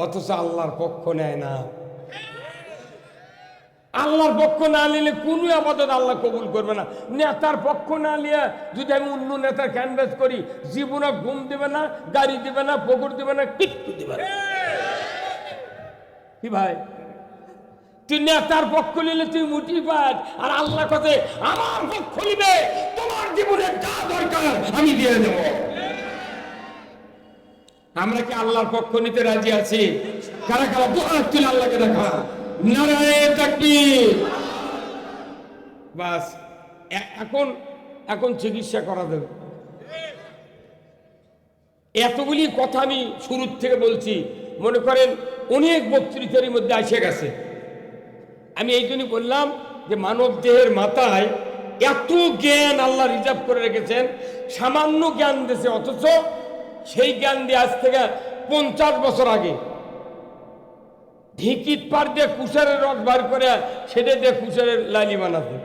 অথচ আল্লাহর পক্ষ নেয় না। আল্লাহর পক্ষ না নিলে কোনো আবাদত আল্লাহ কবুল করবে না। নেতার পক্ষ না নিয়ে যদি আমি অন্য নেতার ক্যানভাস করি, জীবনে ঘুম দেবে না, গাড়ি দেবে না, পুকুর দেবে না, কিচ্ছু দেবে না। কি ভাই, তুই নেতার পক্ষ নিলে তুই মুঠি পাঠ, আর আল্লাহ কথা আমার পক্ষ নিবে, তোমার জীবনে যা দরকার আমি দিয়ে দেব। আমরা কি আল্লাহর পক্ষ নিতে রাজি আছি? কারা কারা দুহাত তুলে আল্লাহকে দেখা, নারায়ে তাকবীর। বাস, এখন চিকিৎসা করা যাবে। এতগুলি কথা আমি শুরুর থেকে বলছি, মনে করেন অনেক বক্তৃতার মধ্যে এসে গেছে। আমি এই জন্যই বললাম যে মানব দেহের মাথায় এত জ্ঞান আল্লাহ রিজার্ভ করে রেখেছেন, সামান্য জ্ঞান দিয়েছে, অথচ সেই জ্ঞান দিয়ে আজ থেকে 50 বছর আগে ঢিকির পার দিয়ে কুষারের রস বার করে সেটা দিয়ে কুষারের লালি বানাতে,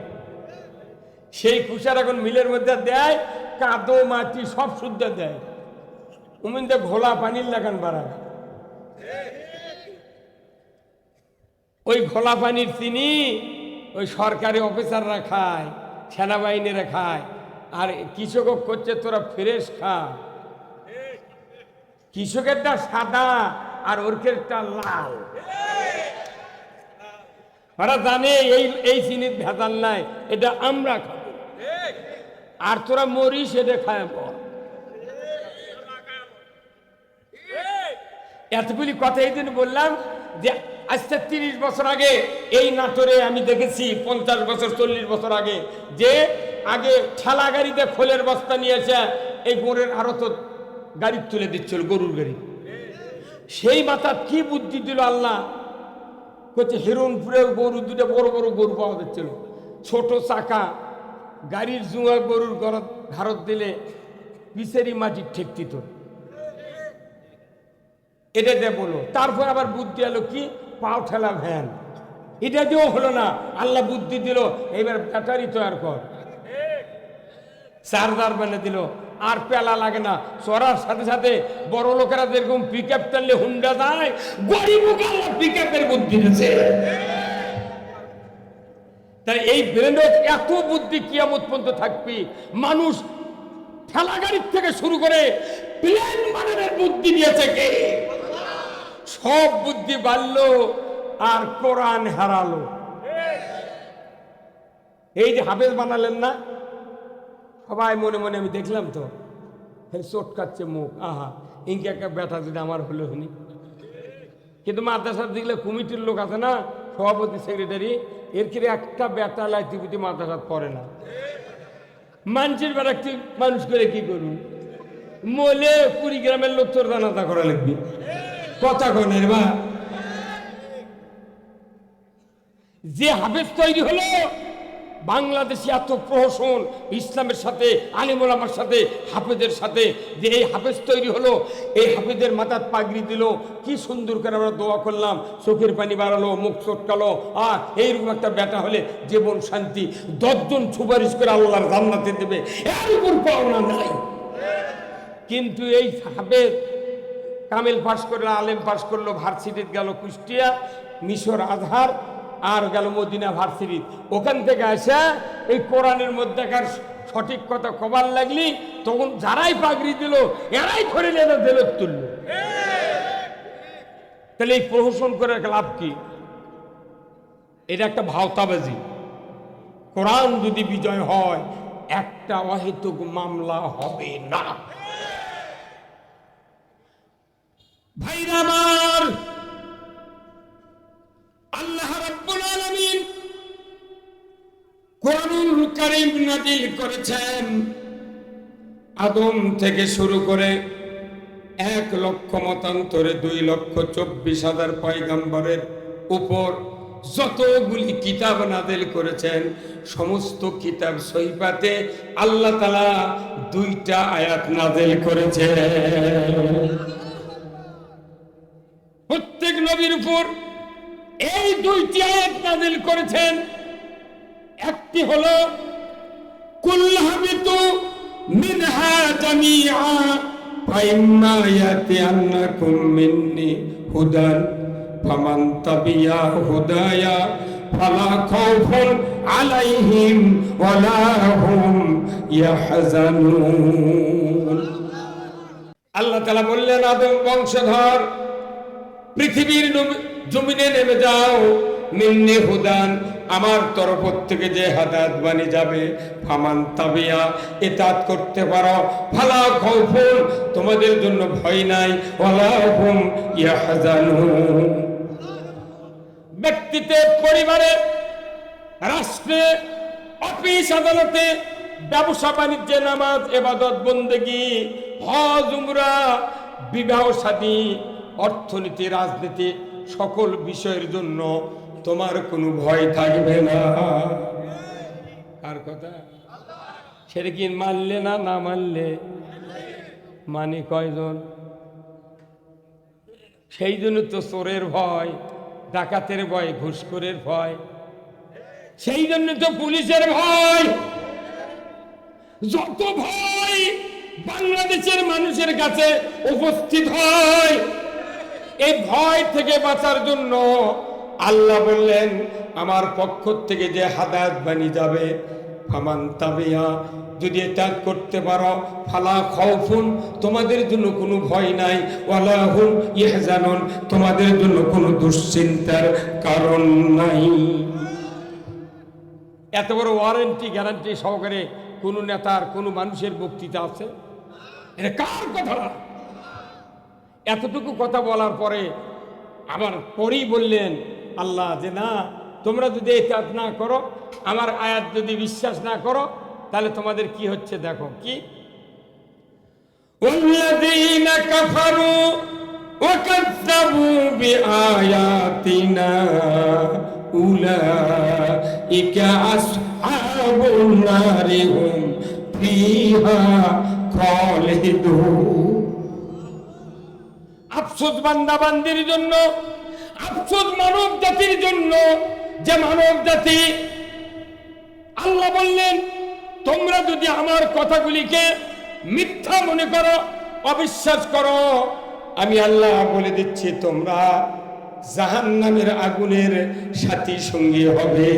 সেই কুষার এখন মিলের মধ্যে দেয়, কাদো মাটি সব শুদ্ধ দেয়, উমিনতে ঘোলা পানির লাগান বাড়ায়। ওই ঘোলা পানির চিনি ওই সরকারি অফিসাররা খায়, সেনাবাহিনীরা খায়, আর কৃষক করছে তোরা ফ্রেশ খা। কৃষকেরটা সাদা আর ওরকেরটা লাল। ওরা জানে এই চিনির ভেজাল নাই, এটা আমরা খাবো, আর তোরা মরিস এটা খায়। এতগুলি কথা এই দিন বললাম যে আজকে 30 বছর আগে এই নাটোরে আমি দেখেছি, 50 বছর 40 বছর আগে, যে আগে ঠেলা গাড়িতে খোলের বস্তা নিয়েছে, এই গোড়ের আরো তো গাড়ি তুলে দিচ্ছিল, গরুর গাড়ি। সেই মাথা কি বুদ্ধি দিল আল্লাহ, করছে হিরণপুরে গরু, দুটো বড় বড় গরু পাওয়া যাচ্ছিল, ছোট চাকা, গাড়ির জুয়া গরুর ঘাড়ত দিলে পিছেরই মাটির ঠেকতি তো, এটা দিয়ে বলো। তারপর আবার বুদ্ধি এলো কি, পাও ঠেলা ভ্যান, এটা দিয়েও হলো না, আল্লাহ বুদ্ধি দিল এবার ব্যাটারি তৈরি কর, চার্জার বানিয়ে দিল, আর পেলা লাগে না। চড়ার সাথে সাথে বড় লোকেরা যেরকম পিক আপ টানলে হুন্ডা যায়, গরিবকে আল্লাহ পিক আপের বুদ্ধি দিয়েছে। তাই এই ব্রেনের এত বুদ্ধি কিয়ামত পর্যন্ত থাকবি। মানুষ ঠেলা গাড়ির থেকে শুরু করে প্লেন বানানোর বুদ্ধি দিয়েছে কে? সব বুদ্ধি বাড়লো আর কোরআন হারালো। এই যে হাফেজ বানালেন না, সবাই মনে মনে, আমি দেখলাম তো, চোট কাচ্ছে মুখ, আহা ইনকে একটা ব্যথা যদি আমার হলো হনি। কিন্তু মাদ্রাসার দেখলে কমিটির লোক আছে না, সভাপতি সেক্রেটারি, এর কি একটা ব্যথা লাইতি মাদ্রাসাত পড়ে না। মানুষের বেড়াচ্ছি মানুষ করে কি করুন, মলে 20 গ্রামের লোক তোর জানাজা করা লাগবে, কথা কনের বা। যে হাফেজ তৈরি হলো, বাংলাদেশে এত প্রহসন ইসলামের সাথে, আলিম ওলামার সাথে, হাফেজের সাথে, যে এই হাফেজ তৈরি হলো, এই হাফেজের মাথার পাগড়ি দিল, কি সুন্দর করে আমরা দোয়া করলাম, চোখের পানি বাড়ালো, মুখ চটকালো, এইরকম একটা বেটা হলে জীবন শান্তি, 10 জন সুপারিশ করে আল্লাহর জান্নাতে দেবে, এর উপর পাওনা নাই। কিন্তু এই হাফেজ কামেল পাস করলো, আলেম পাস করলো, ভার্সিটিতে গেল কুষ্টিয়া, মিশর আজহার, আর গেল মদিনা ভার্সিটি, ওখান থেকে আসা এই কোরআনের মধ্যেকার সঠিক কথা কবার লাগলি, তখন যারাই পাগড়ি দিল এরাই ধরে নিয়ে দেলত তুলল। তাহলে এই প্রহসন করে লাভ কি? এটা একটা ভাওতাবাজি। কোরআন যদি বিজয় হয়, একটা অহেতুক মামলা হবে না। ভাইরা আমার, আল্লাহ রাব্বুল আলামিন কোরআনুল কারীম নাযিল করেছেন আদম থেকে শুরু করে 1 লক্ষ মতান্তরে 2,24,000 পয়গম্বরের উপর যতগুলি কিতাব নাযিল করেছেন, সমস্ত কিতাব সহিফাতে আল্লাহ তাআলা 2টা আয়াত নাযিল করেছেন। প্রত্যেক নবীর উপর এই 2টি আয়াত নাযিল করেছেন। একটি হলো কুল হাবিতু মিনহা জামিআ ফাইম্মা ইয়াতিয়ান্নাকুম মিন্নি হুদান ফামান তাবিয়া হুদায়া ফালা খাউফুন আলাইহিম ওয়ালা হুম ইয়াহজানুন। আল্লাহ তাআলা বললেন, আদম বংশধর, পৃথিবীর জমিনে নেমে যাও, মিন্নি হুদান, আমার তরফ থেকে যে হাদায়াত বাণী যাবে, ফামান তাবিয়া, ইতাত করতে পারো, ফালা খাউফুন, তোমাদের জন্য ভয় নাই, ওয়ালা হুম ইয়াহজানুন। ব্যক্তিতে, পরিবারে, রাষ্ট্রে, অফিস আদালতে, ব্যবসা বাণিজ্যে, নামাজ, ইবাদত, বন্দেগী, হজ, উমরা, বিবাহ শাদী, অর্থনীতি, রাজনীতি, সকল বিষয়ের জন্য তোমার কোনো ভয় থাকবে না। কার কথা? সেটা কি মানলে না না মানলে? মানি কয়জন? সেই জন্য তো চোরের ভয়, ডাকাতের ভয়, ঘুষখোরের ভয়, সেই জন্য তো পুলিশের ভয়। যত ভয় বাংলাদেশের মানুষের কাছে উপস্থিত হয়, এই ভয় থেকে বাঁচার জন্য আল্লাহ বললেন, আমার পক্ষ থেকে যে হাদায়াত বাণী যাবে, ফামান তাবিয়া, যদি এটা করতে পারো, ফালা খাউফুন, তোমাদের জন্য কোনো ভয় নাই, ওয়ালা হুম ইয়াহজানুন, তোমাদের জন্য কোনো দুশ্চিন্তার কারণ নাই। এত বড় ওয়ারেন্টি গ্যারান্টি সহকারে কোন নেতার, কোন মানুষের বক্তৃতা আছে? এটা কার কথা? এতটুকু কথা বলার পরে আবার পরেই বললেন আল্লাহ যে, না, তোমরা যদি ইতাআত না করো, আমার আয়াত যদি বিশ্বাস না করো, তাহলে তোমাদের কি হচ্ছে দেখো। কি? ওয়াল্লাযীনা কাফারু ওয়া কাযযাবু বিআয়াতিনা উলাইকা আসহাবুন নারি হুম ফিহা খালিদুন। আফসোস বান্দা বান্দির জন্য, আফসোস মানব জাতির জন্য, যে মানব জাতি, আল্লাহ বললেন, তোমরা যদি আমার কথাগুলিকে মিথ্যা মনে করো, অবিশ্বাস করো, আমি আল্লাহ বলে দিচ্ছি তোমরা জাহান্নামের আগুনের সাথী সঙ্গী হবে।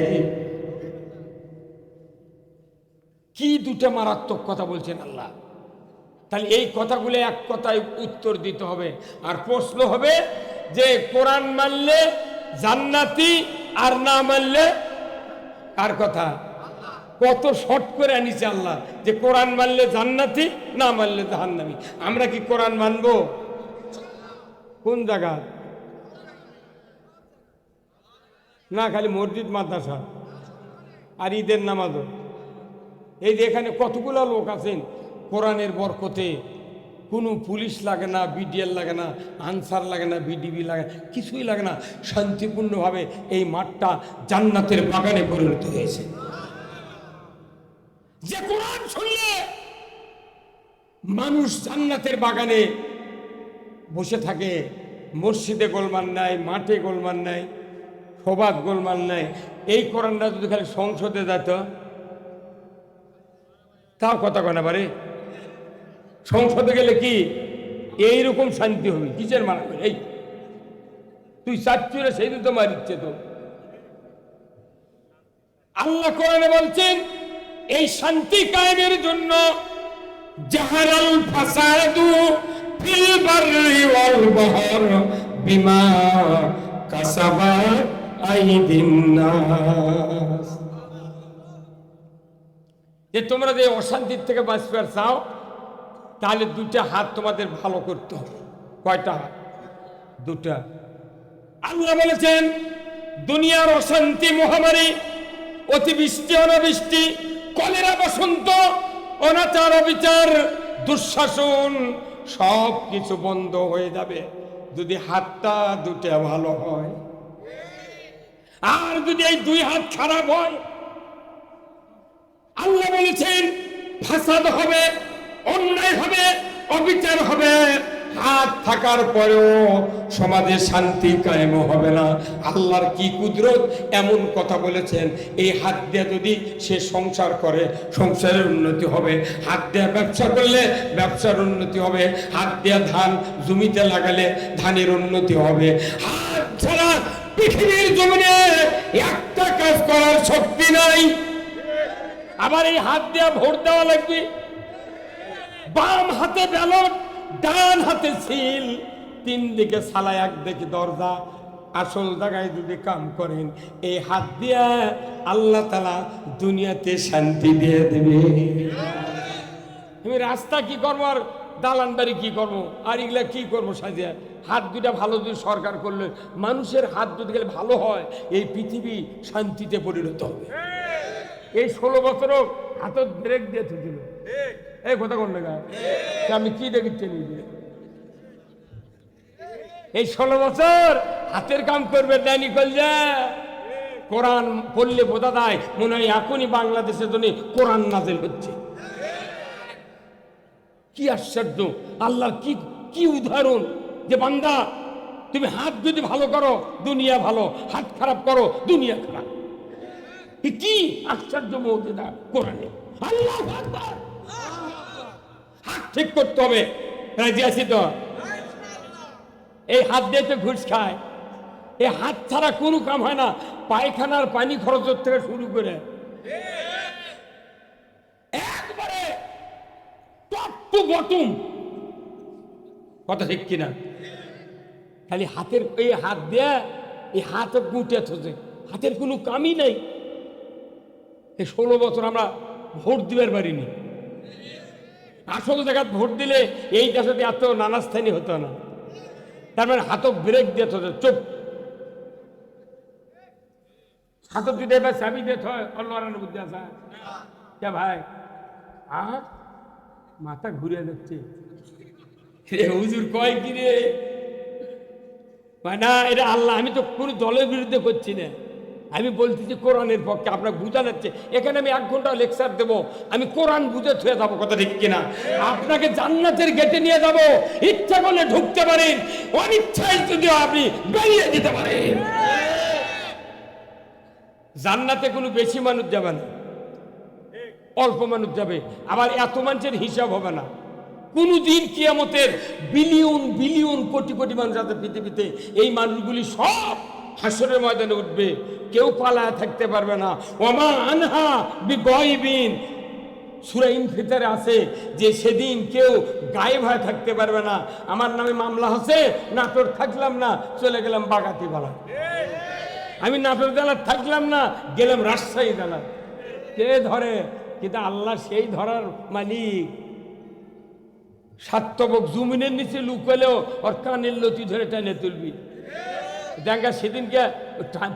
কি দুটো মারাত্মক কথা বলছেন আল্লাহ। তাহলে এই কথাগুলো এক কথায় উত্তর দিতে হবে। আর প্রশ্ন হবে যে কোরআন মানলে জান্নাতি, আর না মানলে কার কথা? কত শর্ট করে আনিছে আল্লাহ, যে কোরআন মানলে জান্নাতি, না মানলে জাহান্নামী। আমরা কি কোরআন মানবো? কোন জায়গা? না, খালি মসজিদ মাদ্রাসা আর ঈদের নামাজও। এই যে এখানে কতগুলো লোক আছেন কোরআনের বরকতে কোনো পুলিশ লাগে না, বিডিআর লাগে না, আনসার লাগে না, বিডিবি লাগে, কিছুই লাগে না। শান্তিপূর্ণভাবে এই মাঠটা জান্নাতের বাগানে পরিণত হয়েছে। যে কোরআন শুনলে মানুষ জান্নাতের বাগানে বসে থাকে। মসজিদে গোলমাল নাই, মাঠে গোলমাল নাই, সবাদ গোলমাল নাই। এই কোরআনটা যদি খালি সংসদে যেত তাও কথা কয় না পারে। সংসদে গেলে কি এইরকম শান্তি হবে? কিসের মানা করে? এই তুই চাচ্ছুরে সেই দিন তো মারিচ্ছে তো। আল্লাহ কোরআনে বলছেন এই শান্তি কায়েমের জন্য জাহারাল ফাসাদু ফিল বাররি ওয়াল বাহর বিমা কাসাবাত আইদিন নাস। যে তোমরা যে অশান্তির থেকে বাঁচতে চাও তাহলে দুটা হাত তোমাদের ভালো করতে হবে। কয়টা হাত? দুটা। আল্লাহ বলেছেন দুনিয়ার অশান্তি, মহামারী, অতিবৃষ্টি, অনাবৃষ্টি, কলেরা, বসন্ত, অনাচার, অবিচার, দুঃশাসন সব কিছু বন্ধ হয়ে যাবে যদি হাতটা দুটা ভালো হয়। আর যদি এই দুই হাত খারাপ হয়, আল্লাহ বলেছেন ফাসাদ হবে, অন্যায় হবে, অবিচার হবে। হাত থাকার পরেও সমাজে শান্তি কায়েম হবে না। আল্লাহর কি কুদরত, এমন কথা বলেছেন এই হাত দিয়ে যদি সে সংসার করে সংসারের উন্নতি হবে, হাত দিয়ে ব্যবসা করলে ব্যবসার উন্নতি হবে, হাত দিয়ে ধান জমিতে লাগালে ধানের উন্নতি হবে। হাত ছাড়া পৃথিবীর জমিনে একটা কাজ করার শক্তি নাই। আবার এই হাত দিয়ে ভোট দেওয়া লাগবে। বাম হাতে ব্যালট, ডান হাতে সিল, তিন দিকে সালা, একদিকে দরজা। আসল জায়গায় যদি কাম করেন এই হাত দিয়া আল্লাহ তাআলা দুনিয়াতে শান্তি দিয়ে দেবে। আমি রাস্তা কি করবো আর দালান বাড়ি কি করবো আর এগুলা কি করবো সাজিয়া? হাত দুটা ভালো যদি সরকার করলে, মানুষের হাত যদি গেলে ভালো হয় এই পৃথিবী শান্তিতে পরিণত হবে। এই 16 বছরও হাতত ব্রেক দিয়ে থুছিল। এই কথা কোন জায়গায় আমি কি দেখেছি? এই 16 বছর হাতের কাম করবে দেয়নি কলজা। কোরআন পড়লে বোঝা যায় মনে হয় এখনই বাংলাদেশের জন্য কোরআন নাজিল হচ্ছে। কি আশ্চর্য! আল্লাহর কি কি উদাহরণ যে বান্দা তুমি হাত যদি ভালো করো দুনিয়া ভালো, হাত খারাপ করো দুনিয়া খারাপ। কি আশ্চর্য মুজিজা কোরআনে! আল্লাহু আকবার! হাত ঠিক করতে হবে। রাজি আছি তো? এই হাত দিয়ে তো ঘুষ খায়। এই হাত ছাড়া কোনো কাম হয় না। পায়খানার পানি খরচের থেকে শুরু করে একবারে টপ টু বটম, কথা ঠিক কিনা? খালি হাতের এই হাত দিয়ে এই হাত গুটে থছে, হাতের কোনো কামই নাই। এই 16 বছর আমরা ভোট দিবার পারিনি। আসল জায়গায় ভোট দিলে এই দেশে এত নানাস্থানি হতো না। তার মানে হাতক ব্রেক দিয়ে থছে, চুপ। হাতক যদি এবার চাবি দিয়ে থয় অল্লাহর বুদ্ধি আসা কে ভাই? আর মাথা ঘুরে যাচ্ছে। হুজুর কয় কি রে? না এটা আল্লাহ, আমি তো কোনো দলের বিরুদ্ধে করছি না, আমি বলছি যে কোরআনের পক্ষে। আপনার বোঝা যাচ্ছে এখানে আমি 1 ঘন্টা লেকচার দেবো, আমি কোরআন বুঝে থুয়ে যাবো, কথা ঠিক কিনা? আপনাকে জান্নাতের গেটে নিয়ে যাব, ইচ্ছা করলে ঢুকতে পারেন, অনিচ্ছায় যদি আপনি বেরিয়ে যেতে পারেন। জান্নাতে কোনো বেশি মানুষ যাবে না, অল্প মানুষ যাবে। আবার এত মানুষের হিসাব হবে না। কোনদিন কিয়ামতের বিলিয়ন বিলিয়ন কোটি কোটি মানুষ আছে পৃথিবীতে, এই মানুষগুলি সব হাসরের ময়দানে উঠবে, কেউ পালায় থাকতে পারবে না। ওমা আনহা বিগাইবিন, সূরা ইনফিতারে আছে যে সেদিন কেউ গায়েব হয়ে থাকতে পারবে না। আমার নামে মামলা হচ্ছে, নাটোর থাকলাম না, চলে গেলাম বাগাতি বালা। আমি নাটোর জেলার থাকলাম না, গেলাম রাজশাহী জেলা। কে ধরে? কিন্তু আল্লাহ সেই ধরার মালিক। সাতবক জমিনের নিচে লুকালেও ওর কানের লতি ধরে টেনে তুলবি। দেখা সেদিনকে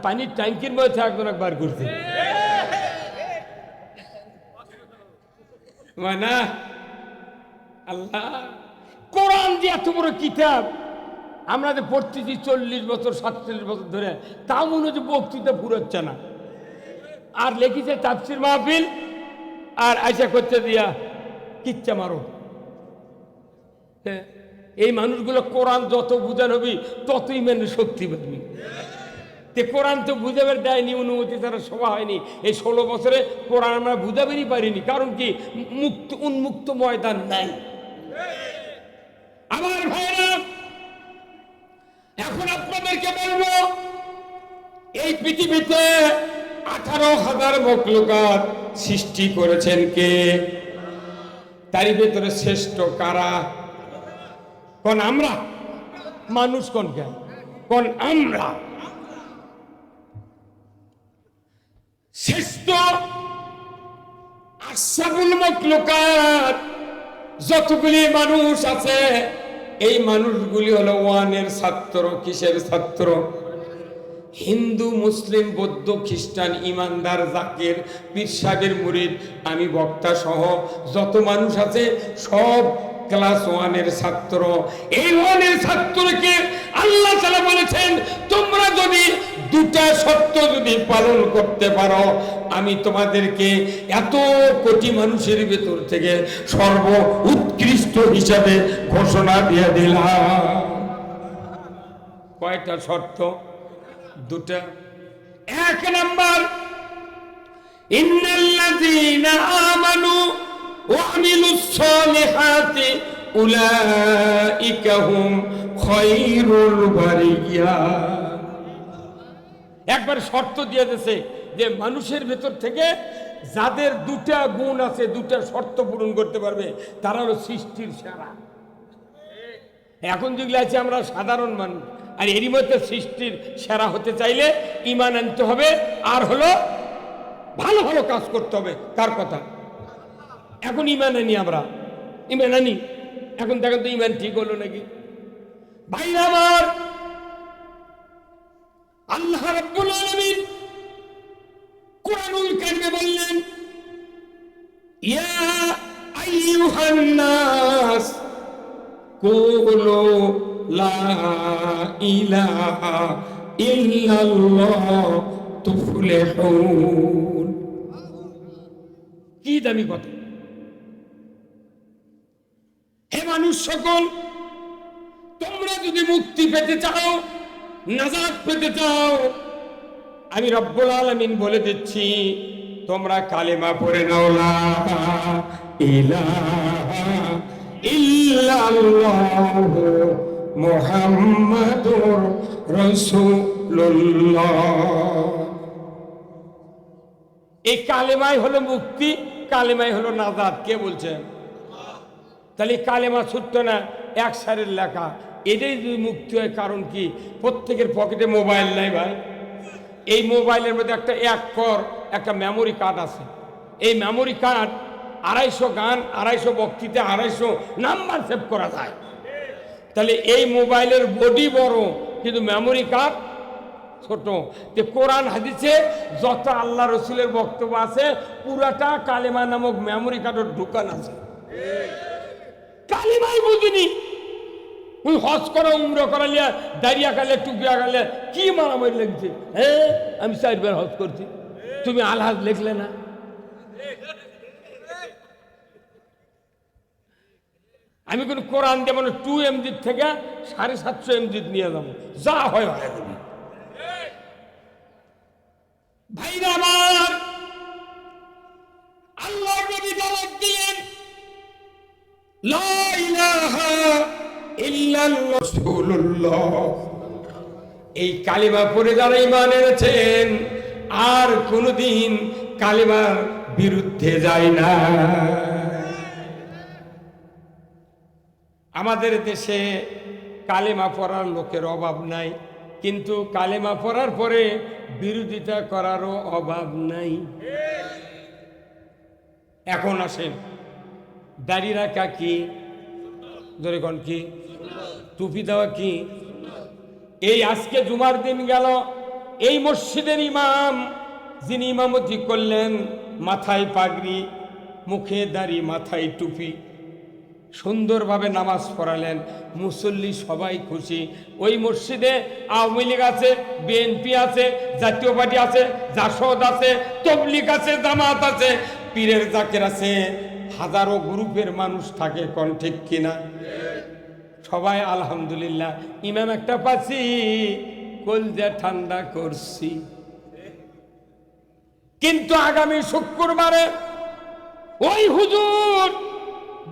পানির ট্যাঙ্কির মধ্যে একবার ঘুরছে না। আল্লাহ কোরআন যে এত বড় কিতাব, আমরা যে পড়তেছি 40 বছর 47 বছর ধরে, তা মনে হচ্ছে বক্তৃতা পুরোচ্ছে না। আর লিখেছে তাফসির মাহফিল, আর আইসা করতে দিয়া কিচ্ছা মারো। এই মানুষগুলো কোরআন যত বুঝান হবি ততই মেনে শক্তি পাবি। তে কোরআন তো বুঝাবার দেয়নি, অনুমতি তারা সভা হয়নি। এই 16 বছরে কোরআন আমরা বুঝাবেরই পারিনি, কারণ কি উন্মুক্ত ময়দান নাই। আমার ভাইরা, এখন আপনাদেরকে বলবো, এই পৃথিবীতে 18,000 মখলুকাত সৃষ্টি করেছেন কে? তারই ভেতরে শ্রেষ্ঠ কারা? কোন আমরা? মানুষ কোন কেন? কোন আমরা? শ্রেষ্ঠ আশরাফুল মখলুকাত যতগুলি মানুষ আছে, এই মানুষগুলি হলো ওয়ানের ছাত্র। কিসের ছাত্র? হিন্দু, মুসলিম, বৌদ্ধ, খ্রিস্টান, ইমানদার, জাকির, পীর সাহেবের মুরিদ, আমি বক্তা সহ যত মানুষ আছে সব ক্লাস 1-এর ছাত্র। এই 1-এর ছাত্রকে আল্লাহ তাআলা বলেছেন, তোমরা যদি 2টা শর্ত যদি পালন করতে পারো, আমি তোমাদেরকে এত কোটি মানুষের ভেতর থেকে সর্ব উৎকৃষ্ট হিসাবে ঘোষণা দিয়ে দিলাম। কয়টা শর্ত? 2টা। 1 নাম্বার, ইন্নাল্লাযীনা আমানু ওয়া আমিলুস সালিহাতি উলাইকা হুম খায়রুল বারিয়া। একবার শর্ত দিয়ে দিয়েছে যে মানুষের ভেতর থেকে যাদের 2টা গুণ আছে, 2টা শর্ত পূরণ করতে পারবে, তারা হলো সৃষ্টির সেরা। এখন যেগুলো আছে আমরা সাধারণ মানুষ, আর এরই মধ্যে সৃষ্টির সেরা হতে চাইলে ঈমান আনতে হবে, আর হলো ভালো ভালো কাজ করতে হবে। তার কথা এখন ঈমান আনি, আমরা ঈমান আনি। এখন দেখেন তো ঈমান ঠিক হলো নাকি? ভাইরা আমার, আল্লাহ রাব্বুল আলামিন কুরআনুল কারীমে বললেন, ইয়া আইয়ুহান নাস কুলু লা ইলাহা ইল্লাল্লাহ তুফলিহুন। কি দামি কথা! হে মানুষ সকল, তোমরা যদি মুক্তি পেতে চাও, নাজাত পেতে চাও, আমি রব্বুল আলামিন বলে দিচ্ছি, তোমরা কালেমা পড়ে নাও, লা ইলাহা ইল্লাল্লাহু মুহাম্মাদুর রাসূলুল্লাহ। এই কালেমাই হলো মুক্তি, কালেমাই হলো নাজাত। কে বলছেন? তাহলে কালেমা ছুটত না, 1 সারের লেখা, এটাই যদি মুক্তি হয়। কারণ কি? প্রত্যেকের পকেটে মোবাইল নাই ভাই। এই মোবাইলের মধ্যে একটা মেমোরি কার্ড আছে। এই মেমোরি কার্ড 250 গান, 250 বক্তৃতা, 250 নাম্বার সেভ করা যায়। তাহলে এই মোবাইলের বডি বড়, কিন্তু মেমোরি কার্ড ছোট। যে কোরআন হাদিসে যত আল্লাহ রসুলের বক্তব্য আছে, পুরাটা কালেমা নামক মেমোরি কার্ডের ঢুকান আছে। কালেমাই বুঝিনি, হজ করা, উমরা করা, দাঁড়িয়া কালে, টুপিয়া কালে, কি মারামারি লাগছে। হ্যাঁ, আমি 4 বার হজ করছি, তুমি আলহাজ লিখলে না। আমি কোন কোরআন যেমন 2 MB থেকে 750 MB নিয়ে যাবো, যা হয় হয় তুমি। ভাইরা আমার, আল্লাহ নবী দাওয়াত দিলেন, লা ইলাহা ইল্লাল্লাহ রাসূলুল্লাহ। এই কালিমা পড়ে যারা ঈমান এনেছেন, আর কোনদিন কালিমার বিরুদ্ধে যায় না। আমাদের দেশে কালেমা পড়ার লোকের অভাব নাই, কিন্তু কালেমা পড়ার পরে বিরোধিতা করারও অভাব নাই। এখন আসেন, দাড়ি রাখা কি? ধরে কোন কি? টুপি দেওয়া কি? এই আজকে জুমার দিন গেল, এই মসজিদের ইমাম যিনি ইমামতি করলেন, মাথায় পাগড়ি, মুখে দাড়ি, মাথায় টুপি, সুন্দরভাবে নামাজ পড়ালেন, মুসল্লি সবাই খুশি। ওই মসজিদে আওয়ামী লীগ আছে, বিএনপি আছে, জাতীয় পার্টি আছে, জাসদ আছে, তবলিগ আছে, জামাত আছে, পীরের জাকের আছে, হাজারো গ্রুপের মানুষ থাকে, কোন ঠিক কিনা? সবাই আলহামদুলিল্লাহ। ইমাম একটা পাচ্ছি, কলজা ঠান্ডা করছি। কিন্তু আগামী শুক্রবারে ওই হুজুর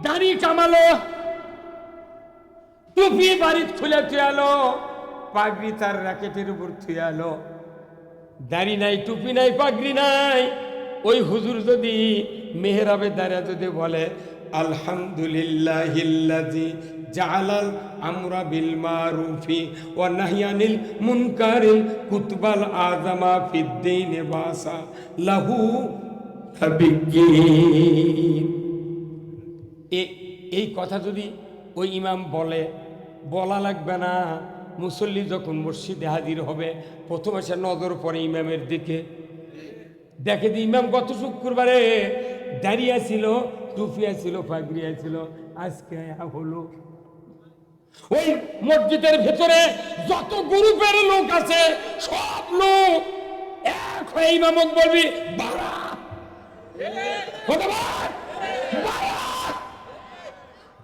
দাড়ি কামালো, টুপি বাড়ি খুলে থুয়ালো, পাগড়ি তার র্যাকেটের উপর থুয়ালো, দাড়ি নাই, টুপি নাই, পাগড়ি নাই। ওই হুজুর যদি মেহরাবে দাঁড়িয়ে যদি বলে আলহামদুলিল্লাহিল্লাযী জাআলাল আমরা বিল মারুফি ওয়া নাহয়ানিল মুনকারিল কুতবাল আযামা ফিদ দীন বাসা লাহু তাবিগীন, এই কথা যদি ওই ইমাম বলে, বলা লাগবে না। মুসল্লি যখন মসজিদে হাজির হবে, প্রথম এসে নজর পড়ে ইমামের দিকে, দেখে যে ইমাম গত শুক্রবারে দাঁড়িয়ে ছিল, টুপি ছিল, পাগড়ি ছিল, আজকে হলো। ওই মসজিদের ভেতরে যত গ্রুপের লোক আছে সব লোক এক হয়ে ইমামক বলবি বাড়া,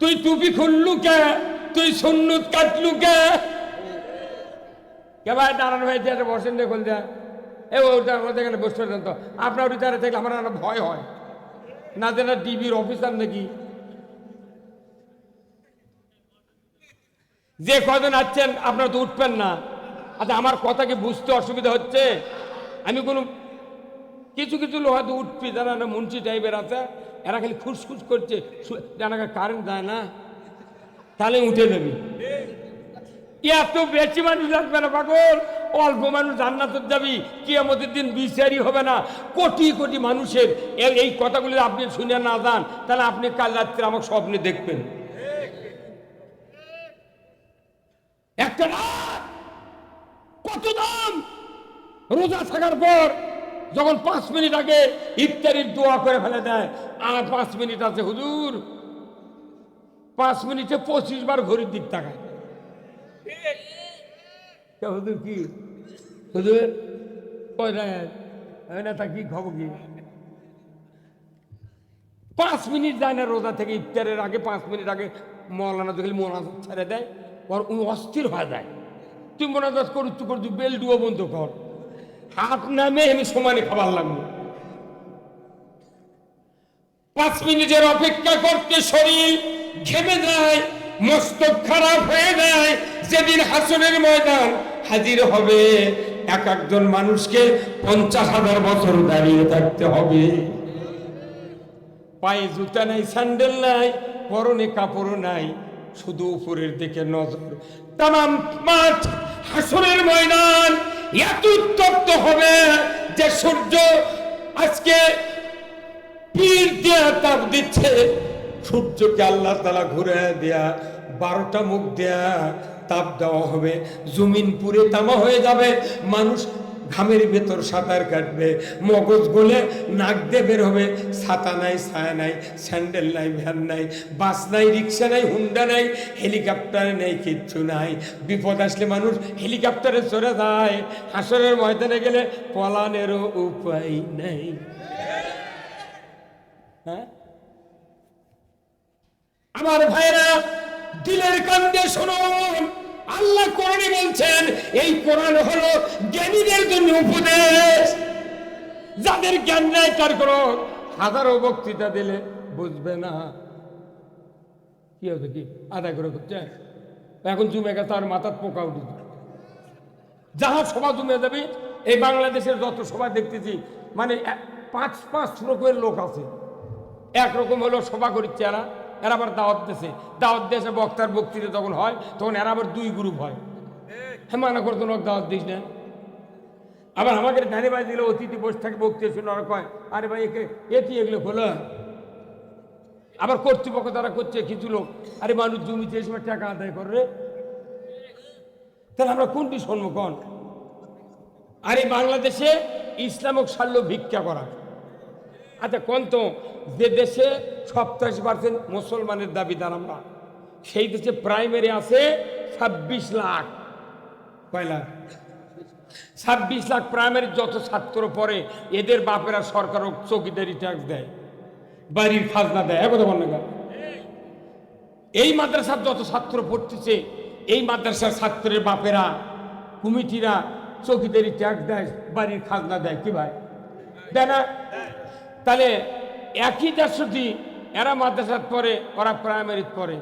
তুই টুপি খুললু কে, তুই সুন্নত কাটলু কে? কে ভাই দাঁড়ানো হয়েছে, একটা বসেন দেখুন যা, এখানে বসতে পারেন তো। আপনার ভিতরে থেকে আমার একটা ভয় হয় না, যেন ডিবির অফিসার নাকি। যে কজন আছেন আপনারা তো উঠবেন না। আচ্ছা, আমার কথা কি বুঝতে অসুবিধা হচ্ছে? আমি কোনো কিছু কিছু লোক হয়তো উঠবি, যারা না মুন্সি টাইপের আছে, এরা খালি খুসখুস করছে, জানাকে কারেন্ট দেয় না, তাহলে উঠে যাবি। এত বেশি মানুষ লাগবে না পাগল, অল্প মানুষ জান্নাতে যাবি, কিয়ামতের দিন বিচারই হবে না। কোটি কোটি মানুষের এই কথাগুলি আপনি শুনে না যান, তাহলে আপনি কাল রাত্রে আমাকে স্বপ্নে দেখবেন। একটা রাত কত দাম! রোজা থাকার পর যখন 5 মিনিট আগে ইফতারির দোয়া করে ফেলে দেয়, আর 5 মিনিট আছে হুজুর, 5 মিনিটে 25 বার ঘড়ির দিক তাকায়। হুজুর কি হুজুর তা কি খবর কি? 5 মিনিট যায় না রোজা থেকে ইফতারের আগে, 5 মিনিট আগে মৌলানা দেখলে মোনাজাত ছেড়ে দেয়, ওর অস্থির হয়ে যায়। তুই মোনাজাত করছু করছু, বেল ডুয়ো বন্ধ কর, হাত নামে আমি সমানে খাবার লাগবো। 5 মিনিটের অপেক্ষা করতে শরীর ঘেমে যায়, মস্তক খারাপ হয়ে যায়। যেদিন হাসরের ময়দান হাজির হবে, এক একজন মানুষকে 50,000 বছর দাঁড়িয়ে থাকতে হবে। পায়ে জুতা নাই, স্যান্ডেল নাই, পরনে কাপড় নাই, শুধু উপরের দিকে নজর। তামাম মাঠ হাসরের ময়দান এত উত্তপ্ত হবে যে সূর্য আজকে পীর দেয়া তাপ দিচ্ছে, সূর্যকে আল্লাহ তাআলা ঘুরে দেয়া 12টা মুখ দেয়া তাপ দেওয়া হবে, জমিন পুরে তামা হয়ে যাবে। মানুষ ঘামের ভেতর সাঁতার কাটবে, মগজ গলে নাক দিয়ে বের হবে। ছাতা নাই, ছায়া নাই, স্যান্ডেল নাই, ভ্যান নাই, বাস নাই, রিক্সা নাই, হুন্ডা নাই, হেলিকপ্টার নেই, কিচ্ছু নাই। বিপদ আসলে মানুষ হেলিকপ্টারে চড়ে যায়, হাসরের ময়দানে গেলে পলানেরও উপায় নেই। হ্যাঁ আমার ভাইরা, দিলের কান্দে শুনুন, আল্লাহ কোরআনে বলছেন, এই কোরআন হলো জ্ঞানীদের জন্য উপদেশ। যাদের জ্ঞান নাই তার করো হাজারো বক্তৃতা দিলে বুঝবে না। কি হচ্ছে কি আদায় করে করছে, এখন জুমে গেছে, তার মাথার পোকা উঠেছে। যাহা সভা জমে যাবে, এই বাংলাদেশের যত সভা দেখতেছি, মানে 5 রকমের লোক আছে। একরকম হলো সভা করছে এরা, এরা আবার দাওয়াত দেশে, দাওয়াত দেশে বক্তার বক্তৃতা যখন হয় তখন এরা আবার 2 গ্রুপ হয়। হ্যাঁ, মানা করতো লোক দাওয়াত দিস না। আবার আমাকে ধানে বাজ দিলে অতিথি বসে থাকে, বক্তৃতা শুনে ওরা কয়, আরে ভাই এটি এগুলো খোলো। আবার কর্তৃপক্ষ তারা করছে কিছু লোক, আরে মানুষ জমিতে এই সময় টাকা আদায় করে, তাহলে আমরা কোনটি শুনবো কোন? আরে বাংলাদেশে ইসলামক সারল ভিক্ষা করা, আচ্ছা কোন তো যে দেশে 87% মুসলমানের দাবিদার আমরা, সেই দেশে প্রাইমারি আছে 26 লাখ। কয় লাখ? 26 লাখ প্রাইমারি যত ছাত্র পড়ে, এদের বাপেরা সরকার চৌকিদারি ট্যাক্স দেয়, বাড়ির খাজনা দেয়। কথা বল না? এই মাদ্রাসার যত ছাত্র পড়তেছে, এই মাদ্রাসার ছাত্রের বাপেরা কমিটিরা চৌকিদারি ট্যাক্স দেয়, বাড়ির খাজনা দেয়। কি ভাই দেয় না? তাহলে একই দেশটি এরা মাদ্রাসাত পড়ে, ওরা প্রাইমারিত পড়ে।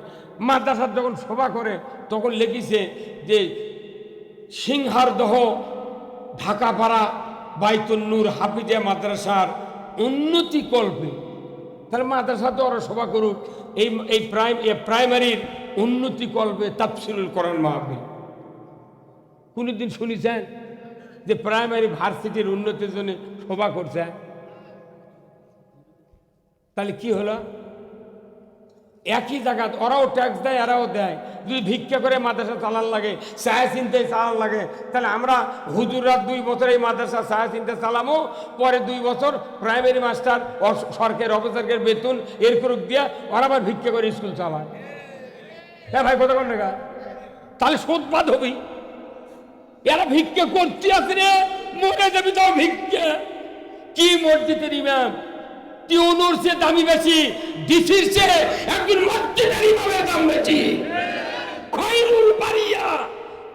মাদ্রাসার যখন সভা করে তখন লিখেছে যে সিংহারদহ ঢাকাপাড়া বাইতুল নূর হাফিজিয়া মাদ্রাসার উন্নতি কল্পে। তাহলে মাদ্রাসা তো ওরা সভা করুক, এই প্রাইমারির উন্নতি কল্পে তাফসিরুল কোরআন মাহফিল। কোনদিন শুনেছেন যে প্রাইমারি ভার্সিটির উন্নতির জন্য সভা করছে? তাহলে কি হলো? একই জায়গা ওরাও ট্যাক্স দেয়, এরাও দেয়। যদি ভিক্ষা করে মাদ্রাসা চালান লাগে, চায়া চিনতে চালান লাগে, তাহলে আমরা হুজুররা 2 বছর এই মাদ্রাসা চায়া চিনতে চালামো, পরে 2 বছর প্রাইমারি মাস্টার সরকারি অফিসারকে বেতন এর করুক দিয়া ওরা আবার ভিক্ষা করে স্কুল চালায়। হ্যাঁ ভাই, কথা কোন টাকা? তাহলে সোদবাদ হবি। এরা ভিক্ষা করতে আসে রে, মরে যাবি তাও ভিক্ষা। কি মসজিদের ইমাম টিউনুর চেয়ে দামি বেশি, ডিসির চেয়ে একজন মসজিদের ইমামের দাম বেশি। খয়রুল বারিয়া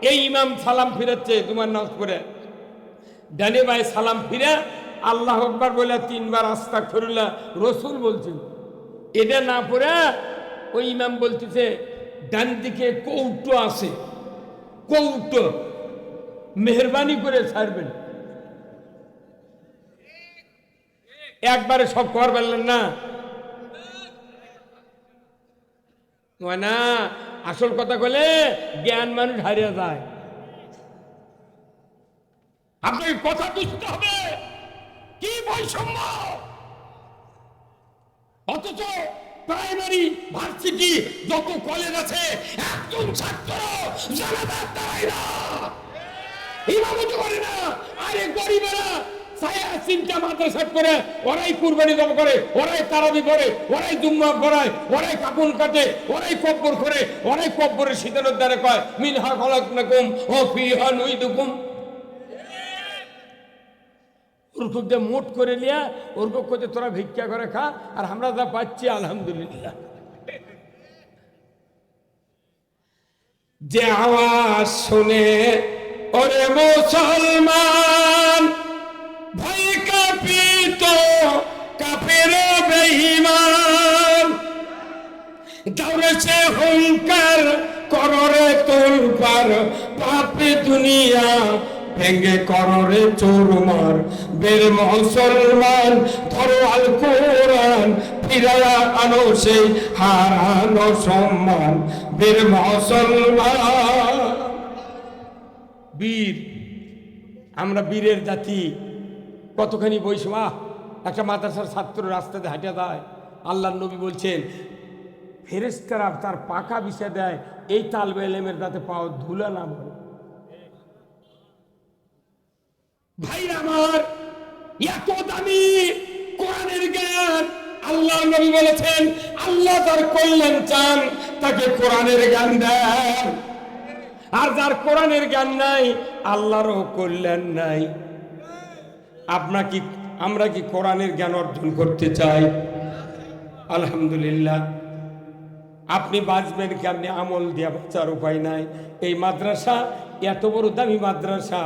এই ইমাম সালাম ফিরাচ্ছে তোমার নামাজ পড়ে, ডানে বায়ে সালাম ফিরে আল্লাহু আকবার বলে 3 বার আস্তাগফিরুল্লাহ রাসূল বলছেন। এটা না পড়ে ওই ইমাম বলতেছে ডান দিকে কৌটো আছে, কৌটো মেহরবানি করে ছাড়বেন। একবারে সব কর বললেন না, না আসল কথা বলে জ্ঞান মানুষ হারিয়ে যায়। আপনাকে কথা বুঝতে হবে কি বৈষম্য। অথচ প্রাইমারি ভার্সিটি যত কলেজ আছে, একজন ছাত্র জানাজার দাঁড়ায় না, ইমামতি করে না। আরে গরিবেরা ছায়া চিন্তা মাদ্রাসাত করে, ওরাই কুরবানি জমা করে, ওরাই তারাবি করে, ওরাই জুম্মা পড়ায়, ওরাই কাপড় কাটে, ওরাই কব্বর করে, ওরাই কব্বরের শীতের দ্বারা কয় মিনহা খলাকনাকুম ওয়া ফিহা নুইদুকুম। ওরকম যে মোট করে লিয়া ওরকম করতে তোরা ভিক্ষা করে খা, আর আমরা যা পাচ্ছি আলহামদুলিল্লাহ। যে আওয়াজ শুনে ওরে মুসলমান ভয় কাঁপিত কাফের বেঈমান, দৌড়েছে হুঙ্কার কররে তোলপার, পাপে দুনিয়া ভেঙ্গে কররে চোরমার। বের মুসলমান ধরো আল কোরআন, ফিরায়া আনো সেই হারানো সম্মান। বের মুসলমান। বীর, আমরা বীরের জাতি। কতখানি বৈষম্য। একটা মাদ্রাসার ছাত্র রাস্তাতে হাঁটে যায়, আল্লাহর নবী বলছেন ফেরেশতারা তার পাখা বিছিয়ে দেয় এই তালবে ইলমের যাতে পাও ধুলা না পড়ে। ভাই আমার, এত দামি কোরআনের জ্ঞান। আল্লাহর নবী বলেছেন আল্লাহ তার কল্যাণ চান, তাকে কোরআনের জ্ঞান দেন। আর যার কোরআনের জ্ঞান নাই, আল্লাহরও কল্যাণ নাই। আমরা কি কোরআনের জ্ঞান অর্জন করতে চাই? আলহামদুলিল্লাহ। আপনি বাঁচবেন কি? আপনি আমল দিয়ে বাঁচার উপায় নাই। এই মাদ্রাসা এত বড় দামি মাদ্রাসা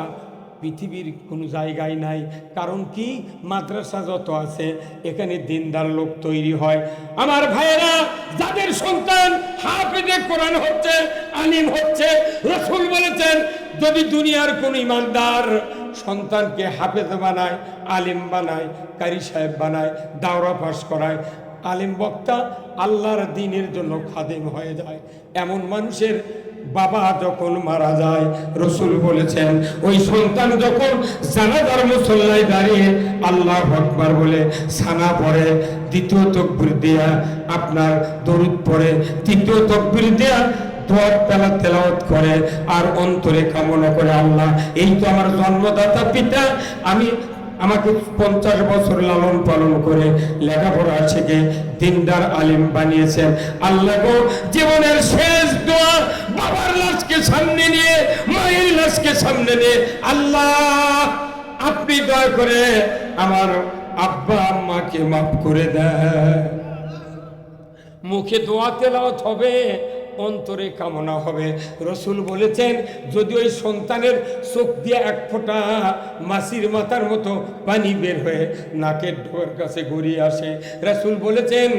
পৃথিবীর কোনো জায়গায় নাই। কারণ কি? মাদ্রাসা যত আছে এখানে দিনদার লোক তৈরি হয়। আমার ভাইয়েরা, যাদের সন্তান হাফেজে কোরআন হচ্ছে, আলিম হচ্ছে, রাসূল বলেছেন যদি দুনিয়ার কোন ইমানদার সন্তানকে হাফেজ বানায়, আলিম বানায়, কারি সাহেব বানায়, দাওরা পাস করায়, আলিম বক্তা, আল্লাহর দ্বীনের জন্য খাদেম হয়ে যায়, এমন মানুষের বাবা যখন মারা যায়, রাসূল বলেছেন ওই সন্তান যখন জানাজার মুসল্লায় দাঁড়িয়ে আল্লাহু আকবার বলে সানা পড়ে, দ্বিতীয় তাকবীর দেয়া আপনার দরুদ পড়ে, তৃতীয় তাকবীর দেয়া দোয়াত তেলাওয়াত করে, আর অন্তরে কামনা করে আল্লাহ এই তো আমার জন্মদাতা পিতা, আমাকে 50 বছর লালন পালন করে লেখাপড়া শিখে দিনদার আলিম বানিয়েছেন। আল্লাহ গো, জীবনের শেষ দোয়া বাবার লাশকে সামনে নিয়ে, মায়ের লাশকে সামনে নিয়ে, আল্লাহ আপনি দয়া করে আমার আব্বা আম্মাকে মাফ করে দেন। মুখে দোয়া তেলাওয়াত হবে, অন্তরে কামনা হবে। রসুল বলেছেন, যদি ওই সন্তানের চোখ দিয়ে এক ফোঁটা মাছির মাথার মতো পানি বের হয়ে নাকের ঢোকার কাছে গড়িয়ে আসে, রসুল বলেছেন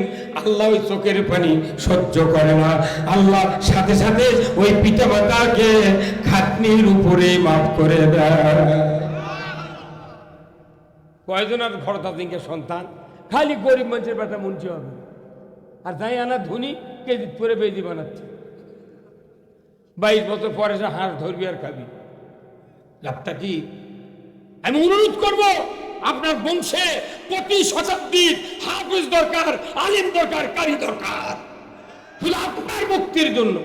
আল্লাহ ওই চোখের পানি সহ্য করে না। আল্লাহ সাথে সাথে ওই পিতা মাতাকে খাটনির উপরে মাফ করে দেয়। কয়জনের ঘর তাদেরকে সন্তান, খালি গরিব মানুষের বেটা মুন্সি হবে, আর তাই আনা ধনী কেজি করে বেজি বানাচ্ছে। 22 বছর পরে সে হাঁস ধরবি আর খাবি, লাভটা কি? আমি অনুরোধ করব, আপনার বংশে প্রতি শতাব্দীর হাফিজ দরকার, আলিম দরকার, কারি দরকার, শুধু আপনার মুক্তির জন্য।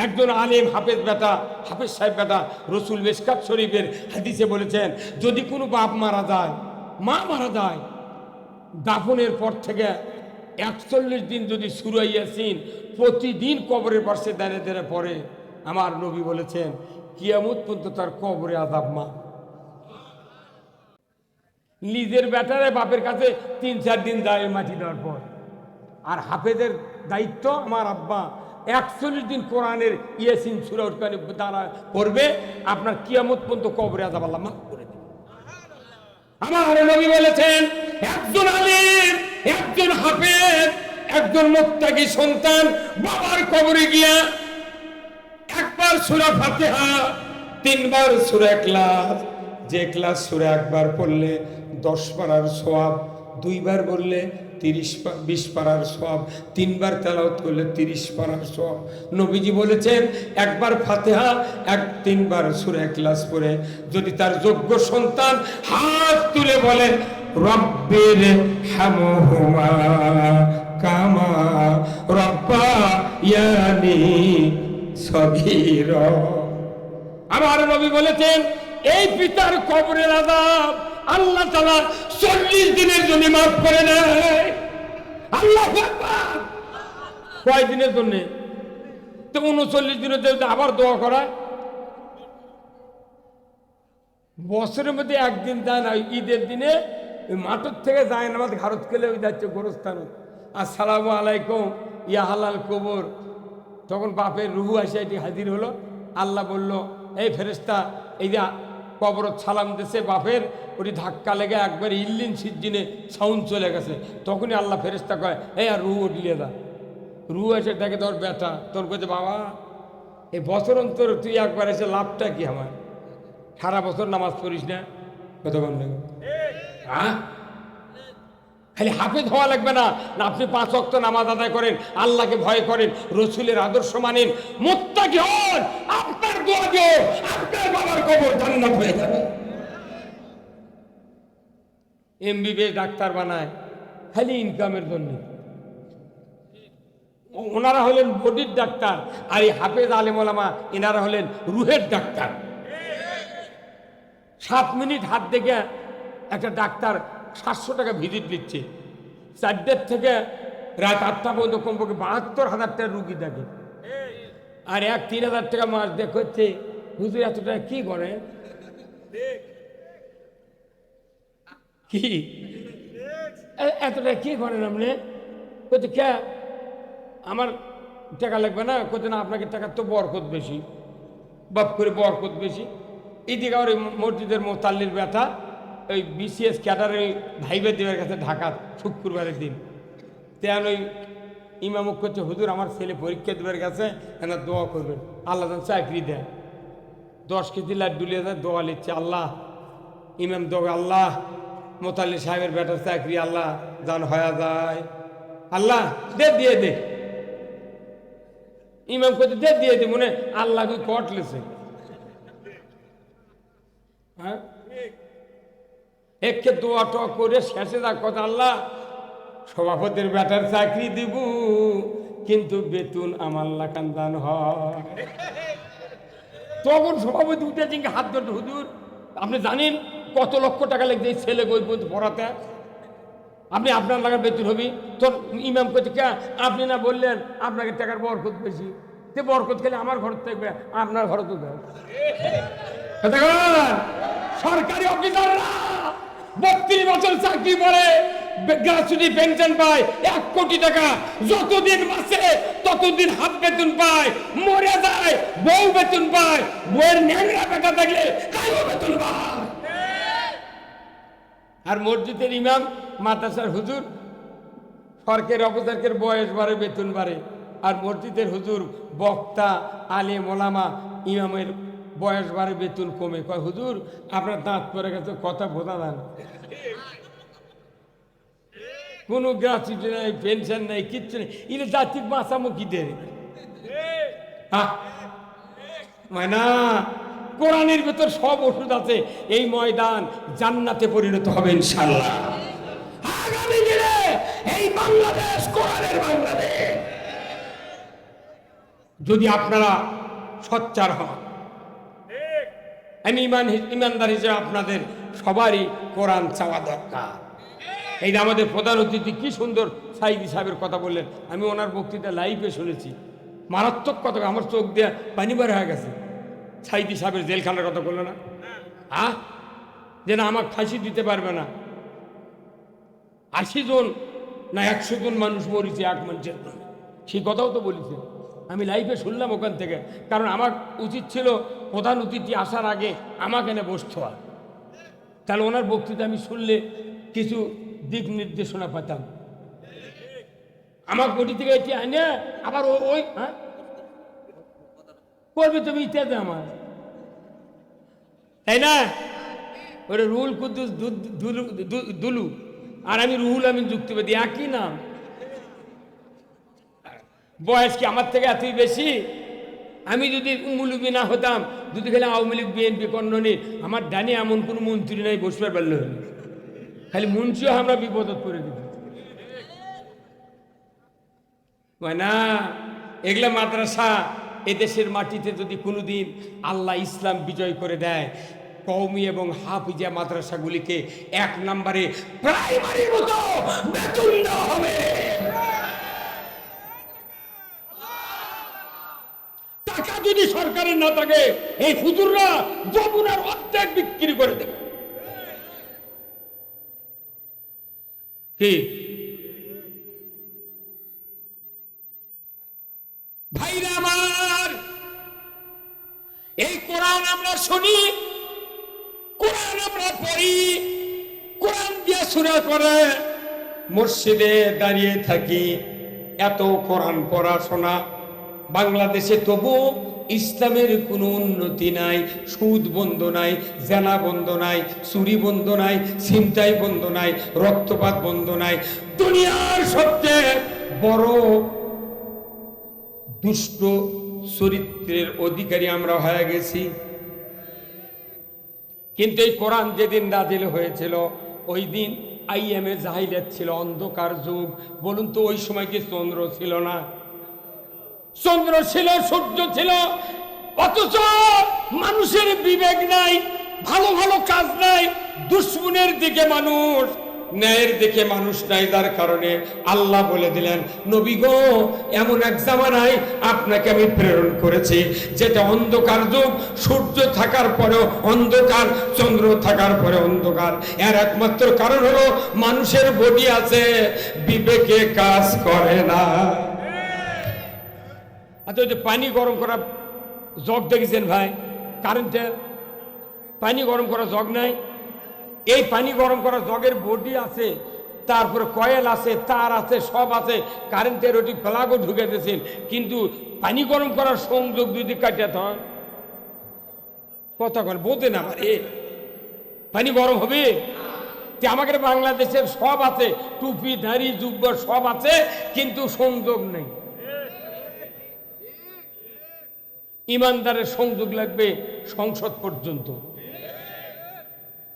একজন আলিম হাফেজ বেটা, হাফেজ সাহেব বেটা, রসুল মিশকাত শরীফের হাদিসে বলেছেন, যদি কোনো বাপ মারা যায়, মা মারা যায়, দাফনের পর থেকে 41 দিন যদি সূরা ইয়াসিন প্রতিদিন কবরের পাশে দাঁড়িয়ে দাঁড়িয়ে পড়ে, আমার নবী বলেছেন কিয়ামত পর্যন্ত তার কবরে আযাব মা। নিজের বেটারে বাপের কাছে 3-4 দিন দাঁড়িয়ে মাটি দেওয়ার পর, আর হাফেজের দায়িত্ব আমার আব্বা 41 দিন কোরআনের ইয়াসিন সূরা উৎকানি দ্বারা পড়বে, আপনার কিয়ামত পর্যন্ত কবরে আযাব আল্লাহ মাফ করে দেবে। আমার নবী বলেছেন, একজন আলিম, একজন হাফেজ, একজন মুত্তাকি সন্তান বাবার কবরে গিয়া একবার সূরা ফাতিহা, 3 বার সূরা ইখলাস, যে ইখলাস সূরা একবার পড়লে 10 পারার সওয়াব, 2 বার বললে 20 পারার সওয়াব, 3 বার তেলাওয়াত করলে 30 পারার সওয়াব। নবীজি বলেছেন, একবার ফাতিহা, 3 বার সূরা ইখলাস পড়ে যদি তার যোগ্য সন্তান হাত তুলে বলে রব্বির হামহুমা কামা রাব্বায়ানি সগীরা, আমার নবী বলেছেন এই পিতার কবরের আযাব আল্লাহ তাআলা 40 দিনের জন্য মাফ করে নেয়। আল্লাহু আকবার। কয় দিনের জন্য? তো 39 দিনের জন্য আবার দোয়া করা। বছরের মধ্যে একদিন যায় না, ঈদের দিনে মাঠের থেকে যায় না, আমাদের ঘারত খেলে ওই যাচ্ছে গোরস্থান, আসসালামু আলাইকুম ইয়া হালাল কবর। তখন বাপের রুহু আসে এটি হাজির হলো। আল্লাহ বলল, এই ফেরেশতা, এই যে কবরত সালাম দিছে বাপের, ওটি ধাক্কা লেগে একবার ইল্লিন সিজ্জিনে সাউন্ড চলে গেছে। তখনই আল্লাহ ফেরেশতা কয়, এই আর রুহু উঠলিয়ে দা। রুহু এসে দেখে তোর বেটা, তোর কাছে বাবা এই বছর অন্তর তুই একবার এসে লাভটা কি আমার? সারা বছর নামাজ পড়িস না, কতক্ষণ লাগে? হ্যাঁ, খালি হাফেজ হওয়া লাগবে না, না আপনি 5 ওয়াক্ত নামাজ আদায় করেন, আল্লাহকে ভয় করেন, রসুলের আদর্শ মানেন, মুত্তাকি হন, আপনার দোয়া দিও আপনার বাবার কবর জান্নাত হয়ে যাবে। এমবিবিএস ডাক্তার বানায় খালি ইনকামের জন্য। ওনারা হলেন বডির ডাক্তার, আর এই হাফেজ আলেম ওলামা এনারা হলেন রুহের ডাক্তার। 7 মিনিট হাত দেখে একটা ডাক্তার 700 টাকা ভিজিট দিচ্ছে। 4টা থেকে রাত 8টা পর্যন্ত কমপক্ষে 72,000 টাকা রুগী দেখে, আর 3,000 টাকা মাস দেখছে। হুজুর এত টাকা কি করে? কি এত টাকা কি করেন আপনি? বলছে কে আমার টাকা লাগবে না? কোথায় না, আপনাকে টাকার তো বরকত বেশি, বাপ করে বরকত বেশি। এদিকে আর মসজিদের মোতাল্লির ব্যথা, ওই বিসিএস ক্যাডারের ভাইবে দেবের কাছে ঢাকা শুক্রবারের দিন তেন ওই ইমামুক করছে, হুজুর আমার ছেলে পরীক্ষা দেবার কাছে, এনার দোয়া করবেন, আল্লাহ যেন চাকরি দেয়। 10 কেজি লাড্ডু লিয়ে যায়, দোয়া লিখছে, আল্লাহ ইমাম দোয়া, আল্লাহ মোতাল্লি সাহেবের বেটার চাকরি আল্লাহ জান হয়ে যায়, আল্লাহ দে দিয়ে দে। ইমাম করছে দে দিয়ে দে, মনে আল্লাহ কট লেছে। হ্যাঁ, একে দোয়া টোয়া করে শেষে যা কথা, আল্লাহ সভাপতির বেটার চাকরি দিব, কিন্তু বেতন আমার লাখান দান হয়। তখন সভাপতি উঠে চিনকে হাত ধরতে, হুজুর আপনি জানেন কত লক্ষ টাকা লাগছে এই ছেলে বই বই পড়াতে? আপনি আপনার লাগা বেতন হবি তোর ইমাম করছে কে? আপনি না বললেন আপনাকে টাকার বরকত বেশি, সে বরকত খেলে আমার ঘর থাকবে, আপনার ঘর তো দেয়। সরকারি অফিসাররা 32 বছর চাকরি করে গ্রাচুইটি পেনশন পায় 1 কোটি টাকা, যতদিন বাঁচে ততদিন হাফ বেতন পায়, মরে যায় বউ বেতন পায়, বউয়ের ন্যাংরা বেটা থাকলে তাইও বেতন পায়। আর মসজিদের ইমাম মাদ্রাসার হুজুর সরকারি অফিসারকে বয়স বাড়ে বেতন বাড়ে, আর মসজিদের হুজুর বক্তা আলেম ওলামা ইমামের বয়স বাড়ে বেতন কমে। কয় হুজুর আপনার দাঁত পড়ে গেছে, কথা বোঝা যান, কোনো গ্রাচুইটি নাই, পেনশন নাই, কিচ্ছু নেই, এটা জাতির বাঁচামুখী দেয় না। কোরআনের ভেতর সব ওষুধ আছে। এই ময়দান জান্নাতে পরিণত হবে ইনশাআল্লাহ। আগামী দিনে এই বাংলাদেশ কোরআনের বাংলাদেশ। যদি আপনারা সোচ্চার হন, আমি ইমানদার হিসেবে আপনাদের সবারই কোরআন চাওয়া দরকার। এই যে আমাদের প্রধান অতিথি কি সুন্দর সাইদি সাহেবের কথা বললেন, আমি ওনার বক্তৃতা লাইভে শুনেছি, মারাত্মক কথা, আমার চোখ দিয়ে পানি বার হয়ে গেছে। সাইদি সাহেবের জেলখানার কথা বললো না, যে না আমাকে ফাঁসি দিতে পারবে না, 80 জন না 100 জন মানুষ মরেছে এক মানুষের জন্য, সেই কথাও তো বলেছে। আমি লাইভে শুনলাম ওখান থেকে, কারণ আমার উচিত ছিল প্রধান অতিথি আসার আগে আমাকে এনে বসতে হয়, তাহলে ওনার বক্তৃতা আমি শুনলে কিছু দিক নির্দেশনা পেতাম। আমার বডি থেকে এটি আনে আবার ওই করবে তুমি ইত্যাদি আমার, তাই না? ওটা রুহুল কুদ্দুস দুলু, আর আমি রুহুল আমিন যুক্তিবাদী, একই নাম। বয়স কি আমার থেকে এতই বেশি? আমি যদি মুলুবি না হতাম, যদি খালি আওয়ামী লীগ বিএনপি কর্ণনী, আমার ডানে এমন কোনো মন্ত্রী নাই বসবার পারলে হলো, খালি মুন্সিও আমরা বিপদত করে দিব না। এগুলা মাদ্রাসা এদেশের মাটিতে যদি কোনোদিন আল্লাহ ইসলাম বিজয় করে দেয়, কওমি এবং হাফিজা মাদ্রাসাগুলিকে 1 নম্বরে প্রাইমারির মতো বেতন দেওয়া হবে। টাকা যদি সরকারের না থাকে, এই হুজুররা যমুনার অর্ধেক বিক্রি করে দেবে। কি ভাইরা আমার, এই কোরআন আমরা শুনি, কোরআন আমরা পড়ি, কোরআন দিয়ে সূরা পড়ে মসজিদে দাঁড়িয়ে থাকি, এত কোরআন পড়াশোনা বাংলাদেশে, তবু ইসলামের কোনো উন্নতি নাই। সুদ বন্ধ নাই, জেনা বন্ধ নাই, চুরি বন্ধ নাই, ছিনতাই বন্ধ নাই, রক্তপাত বন্ধ নাই। দুনিয়ার সবচেয়ে বড় দুষ্ট চরিত্রের অধিকারী আমরা হয়ে গেছি। কিন্তু এই কোরআন যেদিন নাজিল হয়েছিল, ওই দিন আইএমএ জাহিলিয়াত ছিল, অন্ধকার যুগ। বলুন তো ওই সময় কি চন্দ্র ছিল না? চন্দ্র ছিল, সূর্য ছিল, অথচ মানুষের বিবেক নাই, ভালো ভালো কাজ নাই, দুশ্মনের দিকে মানুষ, ন্যায়ের দিকে মানুষ নাই। যার কারণে আল্লাহ বলে দিলেন, নবী গো, এমন এক জামানায় আপনাকে আমি প্রেরণ করেছি যেটা অন্ধকার যুগ, সূর্য থাকার পরেও অন্ধকার, চন্দ্র থাকার পরে অন্ধকার। এর একমাত্র কারণ হলো মানুষের বডি আছে, বিবেকে কাজ করে না। আচ্ছা, ওই যে পানি গরম করা জগ দেখেছেন ভাই, কারেন্টের পানি গরম করা জগ নাই? এই পানি গরম করা জগের বডি আছে, তারপরে কয়েল আছে, তার আছে, সব আছে, কারেন্টের ওটি প্লাগও ঢুকে দিয়েছেন, কিন্তু পানি গরম করার সংযোগ যদি কাটিয়ে হয়, কথা কন বোঝে না আমার, পানি গরম হবে? আমাদের বাংলাদেশের সব আছে, টুপি দাড়ি জুব্বর সব আছে, কিন্তু সংযোগ নেই। ইমানদারের সংযোগ লাগবে সংসদ পর্যন্ত।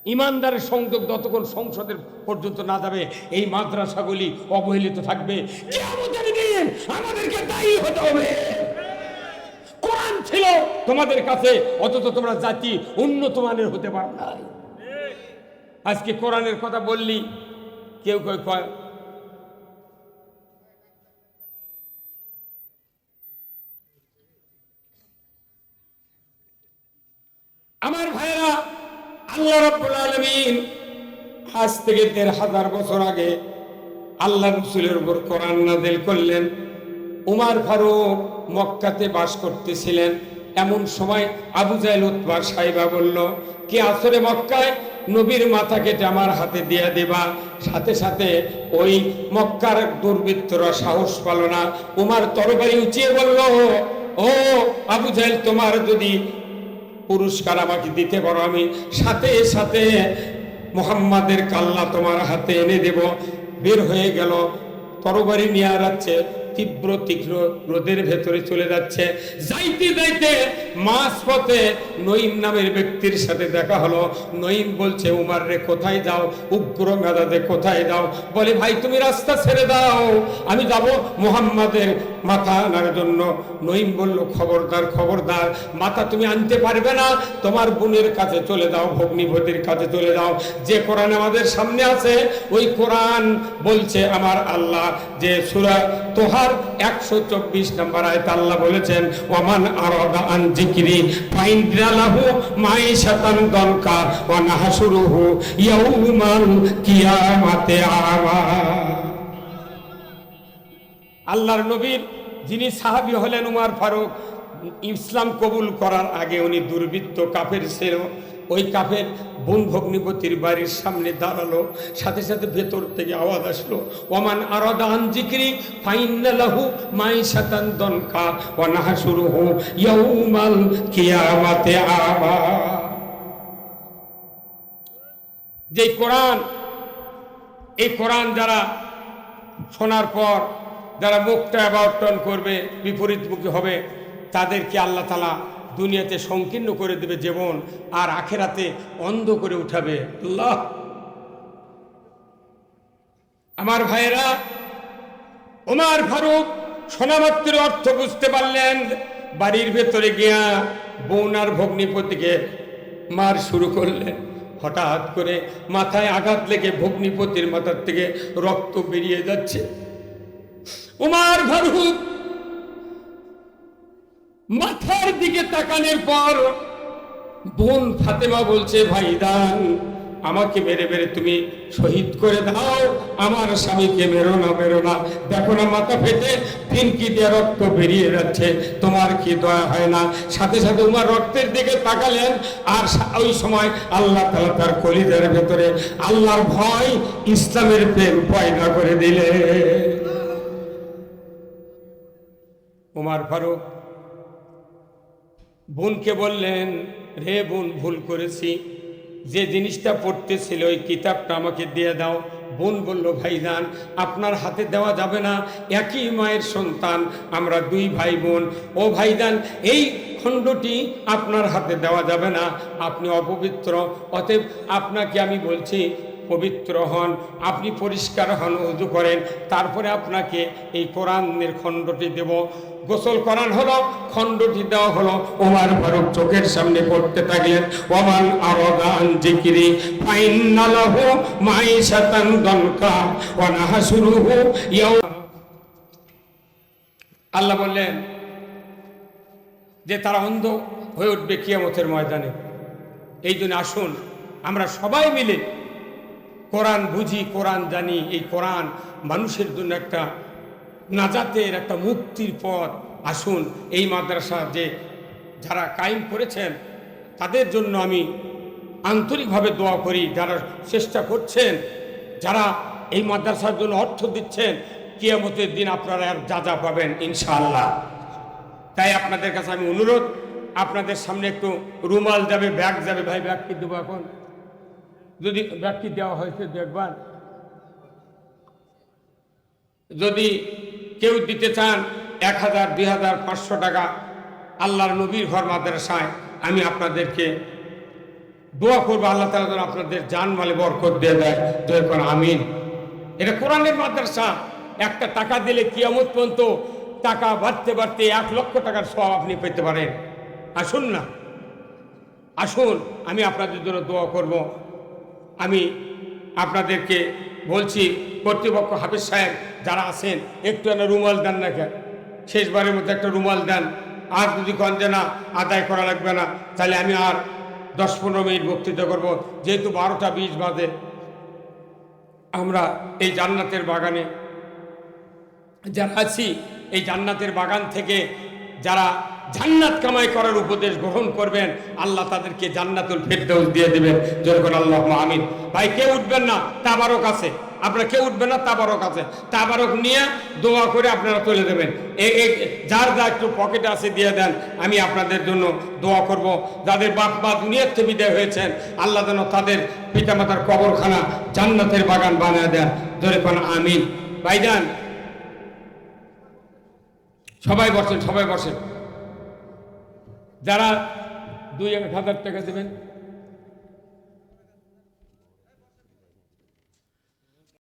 ইমানদারের সংযোগ যতক্ষণ সংসদের পর্যন্ত না যাবে, এই মাদ্রাসাগুলি অবহেলিত থাকবে। কিয়ামতের দিন আমাদেরকে দায়ী হতে হবে। কোরআন ছিল তোমাদের কাছে, অথচ তোমরা জাতি উন্নত মানের হতে পারো না। আজকে কোরআনের কথা বললি কেউ কেউ কয় আমার ভাইরা, আল্লাহ রাব্বুল আলামিন আজ থেকে ১,৫০০ বছর আগে আল্লাহ রাসূলের উপর কোরআন নাযিল করলেন। উমর ফারুক মক্কাতে বাস করতেছিলেন। এমন সময় আবু জাহেল উতবা সাইবা বলল, কি আসরে মক্কায় নবীর মাথা কেটে আমার হাতে দিয়ে দেবা। সাথে সাথে ওই মক্কার দুর্বৃত্তরা সাহস পেল না, উমর তরবারি উঁচিয়ে বলল, ও আবু জাহেল, তোমার যদি পুরস্কার আমাকে দিতে পারো, আমি সাথে সাথে মুহাম্মাদের কাল্লা তোমার হাতে এনে দেব। বের হয়ে গেল, তরবারি নিয়ে যাচ্ছে, তীব্র তীক্ষ্ণ রোদের ভেতরে চলে যাচ্ছে। যাইতে যাইতে মাঝপথে নঈম নামের ব্যক্তির সাথে দেখা হলো। নঈম বলছে, উমর রে কোথায় যাও? উগ্র মেজাজে কোথায় যাও? বলে, ভাই তুমি রাস্তা ছেড়ে দাও, আমি যাব মুহাম্মাদের মাথা আনার জন্য। নঈম বলল, খবরদার খবরদার, মাথা তুমি আনতে পারবে না, তোমার বোনের কাছে চলে যাও, ভগ্নিপতির কাছে চলে যাও। যে কোরআন আমাদের সামনে আছে ওই কোরআন বলছে আমার আল্লাহ, যে সূরা তোহা 124 নম্বর আয়াতে আল্লাহ বলেছেন, ওমান আরাদা আন যিকরি ফাইন্না লাহু মাইশাতান দনকা ওয়া নাহশুরুহু ইয়াউমাল কিয়ামাতি আমা। আল্লাহর নবীর যিনি সাহাবী হলেন উমর ফারুক, ইসলাম কবুল করার আগে উনি দুর্বৃত্ত কাফের ছিল। ওই কাফের বোন ভগ্নিপতির বাড়ির সামনে দাঁড়ালো, সাথে সাথে ভেতর থেকে আওয়াজ আসলো, ওমান আরাদা আন যিকরি ফাইন্না লাহু মাইশাতান দনকা ওয়া নাহশুরুহু ইয়াউমাল কিয়ামাতি আমা। যে কোরআন, এই কোরআন যারা শোনার পর যারা মুখটা আবর্তন করবে, বিপরীতমুখী হবে, তাদেরকে আল্লাহ তাআলা দুনিয়াতে সংকীর্ণ করে দেবে জীবন, আর আখেরাতে অন্ধ করে উঠাবে আল্লাহ। আমার ভাইয়েরা, উমর ফারুক শোনামাত্র অর্থ বুঝতে পারলেন, বাড়ির ভেতরে গিয়া বোন আর ভগ্নিপতিকে মার শুরু করলেন। হঠাৎ করে মাথায় আঘাত লেগে ভগ্নিপতির মাথার থেকে রক্ত বেরিয়ে যাচ্ছে। উমর ফারুক মাথার দিকে তাকানোর পর বোন ফাতেমা বলছে, ভাইদান, আমাকে মেরে মেরে তুমি শহীদ করে দাও, আমার স্বামীকে মেরো না, মেরো না। দেখো না মাথা ফেটে ফিনকি দিয়ে রক্ত বেরিয়ে যাচ্ছে, তোমার কি দয়া হয় না? সাথে সাথে উমর রক্তের দিকে তাকালেন, আর ওই সময় আল্লাহ তাআলা তার কলিজার ভেতরে আল্লাহর ভয়, ইসলামের প্রেম পয়দা করে দিলে। উমর ফারুক বোনকে বললেন, রে বোন, ভুল করেছি, যে জিনিসটা পড়তেছিল ওই কিতাবটা আমাকে দিয়ে দাও। বোন বলল, ভাইজান, আপনার হাতে দেওয়া যাবে না, একই মায়ের সন্তান, আমরা দুই ভাই বোন। ও ভাইজান, এই খণ্ডটি আপনার হাতে দেওয়া যাবে না, আপনি অপবিত্র, অতএব আপনাকে আমি বলছি পবিত্র হন, আপনি পরিষ্কার হন, ওযু করেন, তারপরে আপনাকে এই কোরআনের খণ্ডটি দেব। গোসল করান হলো, খণ্ডটি দেওয়া হলো। উমর ফারুক চোখের সামনে পড়তে থাকলেন, ওমান আরাদা আন যিকরি ফাইন্না লাহু মাইশাতান দনকা ওয়া নাহশুরুহু ইয়াউম। আল্লাহ বললেন যে তারা অন্ধ হয়ে উঠবে কিয়ামতের ময়দানে। এই জন্য আসুন আমরা সবাই মিলে কোরআন বুঝি, কোরআন জানি। এই কোরআন মানুষের জন্য একটা নাজাতের, একটা মুক্তির পথ। আসুন এই মাদ্রাসা যে যারা কায়েম করেছেন তাদের জন্য আমি আন্তরিকভাবে দোয়া করি। যারা চেষ্টা করছেন, যারা এই মাদ্রাসার জন্য অর্থ দিচ্ছেন, কিয়ামতের দিন আপনারা আর যা যা পাবেন ইনশাআল্লাহ। তাই আপনাদের কাছে আমি অনুরোধ, আপনাদের সামনে একটু রুমাল যাবে, ব্যাগ যাবে। ভাই ব্যাগ কি দেবো এখন? যদি ব্যাগ কি দেওয়া হয়েছে দেখবার, যদি কেউ দিতে চান 1000, 2000, 500 টাকা আল্লাহর নবীর ঘর মাদ্রাসায়, আমি আপনাদেরকে দোয়া করবো আল্লাহ তাআলা যেন আপনাদের জানমালে বরকত দিয়ে দেয়। দয়া আমিন। এটা কোরআনের মাদ্রাসা, একটা টাকা দিলে কিয়ামত পর্যন্ত টাকা বাড়তে বাড়তে 1 লক্ষ টাকার সওয়াব আপনি পেতে পারেন। আসুন না, আসুন, আমি আপনাদের জন্য দোয়া করব। আমি আপনাদেরকে বলছি, কর্তৃপক্ষ হাফিজ সাহেব যারা আছেন একটু একটা রুমাল দেন না, কেন শেষবারের মধ্যে একটা রুমাল দেন। আর যদি কন না আদায় করা লাগবে না, তাহলে আমি আর 10-15 মিনিট বক্তৃতা করব, যেহেতু 12টা 20 বাজে। আমরা এই জান্নাতের বাগানে যারা আছি, এই জান্নাতের বাগান থেকে যারা জান্নাত কামাই করার উপদেশ গ্রহণ করবেন, আল্লাহ তাদেরকে জান্নাতুল ফেরদৌস দিয়ে দেবেন। যখন আল্লাহুম্মা আমিন। ভাই কেউ উঠবেন না, তাবারক আছে, আপনারা কেউ উঠবেন না, তাবারক আছে, তাবারক নিয়ে দোয়া করে আপনারা তুলে দেবেন। যার যা একটু পকেটে আছে দিয়ে দেন, আমি আপনাদের জন্য দোয়া করব। যাদের বাপ মা দুনিয়ার থেকে বিদায় হয়েছেন, আল্লাহ যেন তাদের পিতামাতার কবরখানা জান্নাতের বাগান বানিয়ে দেন। যখন আমিন। ভাইজান সবাই বসেন, সবাই বসেন। যারা 2,000 টাকা দেবেন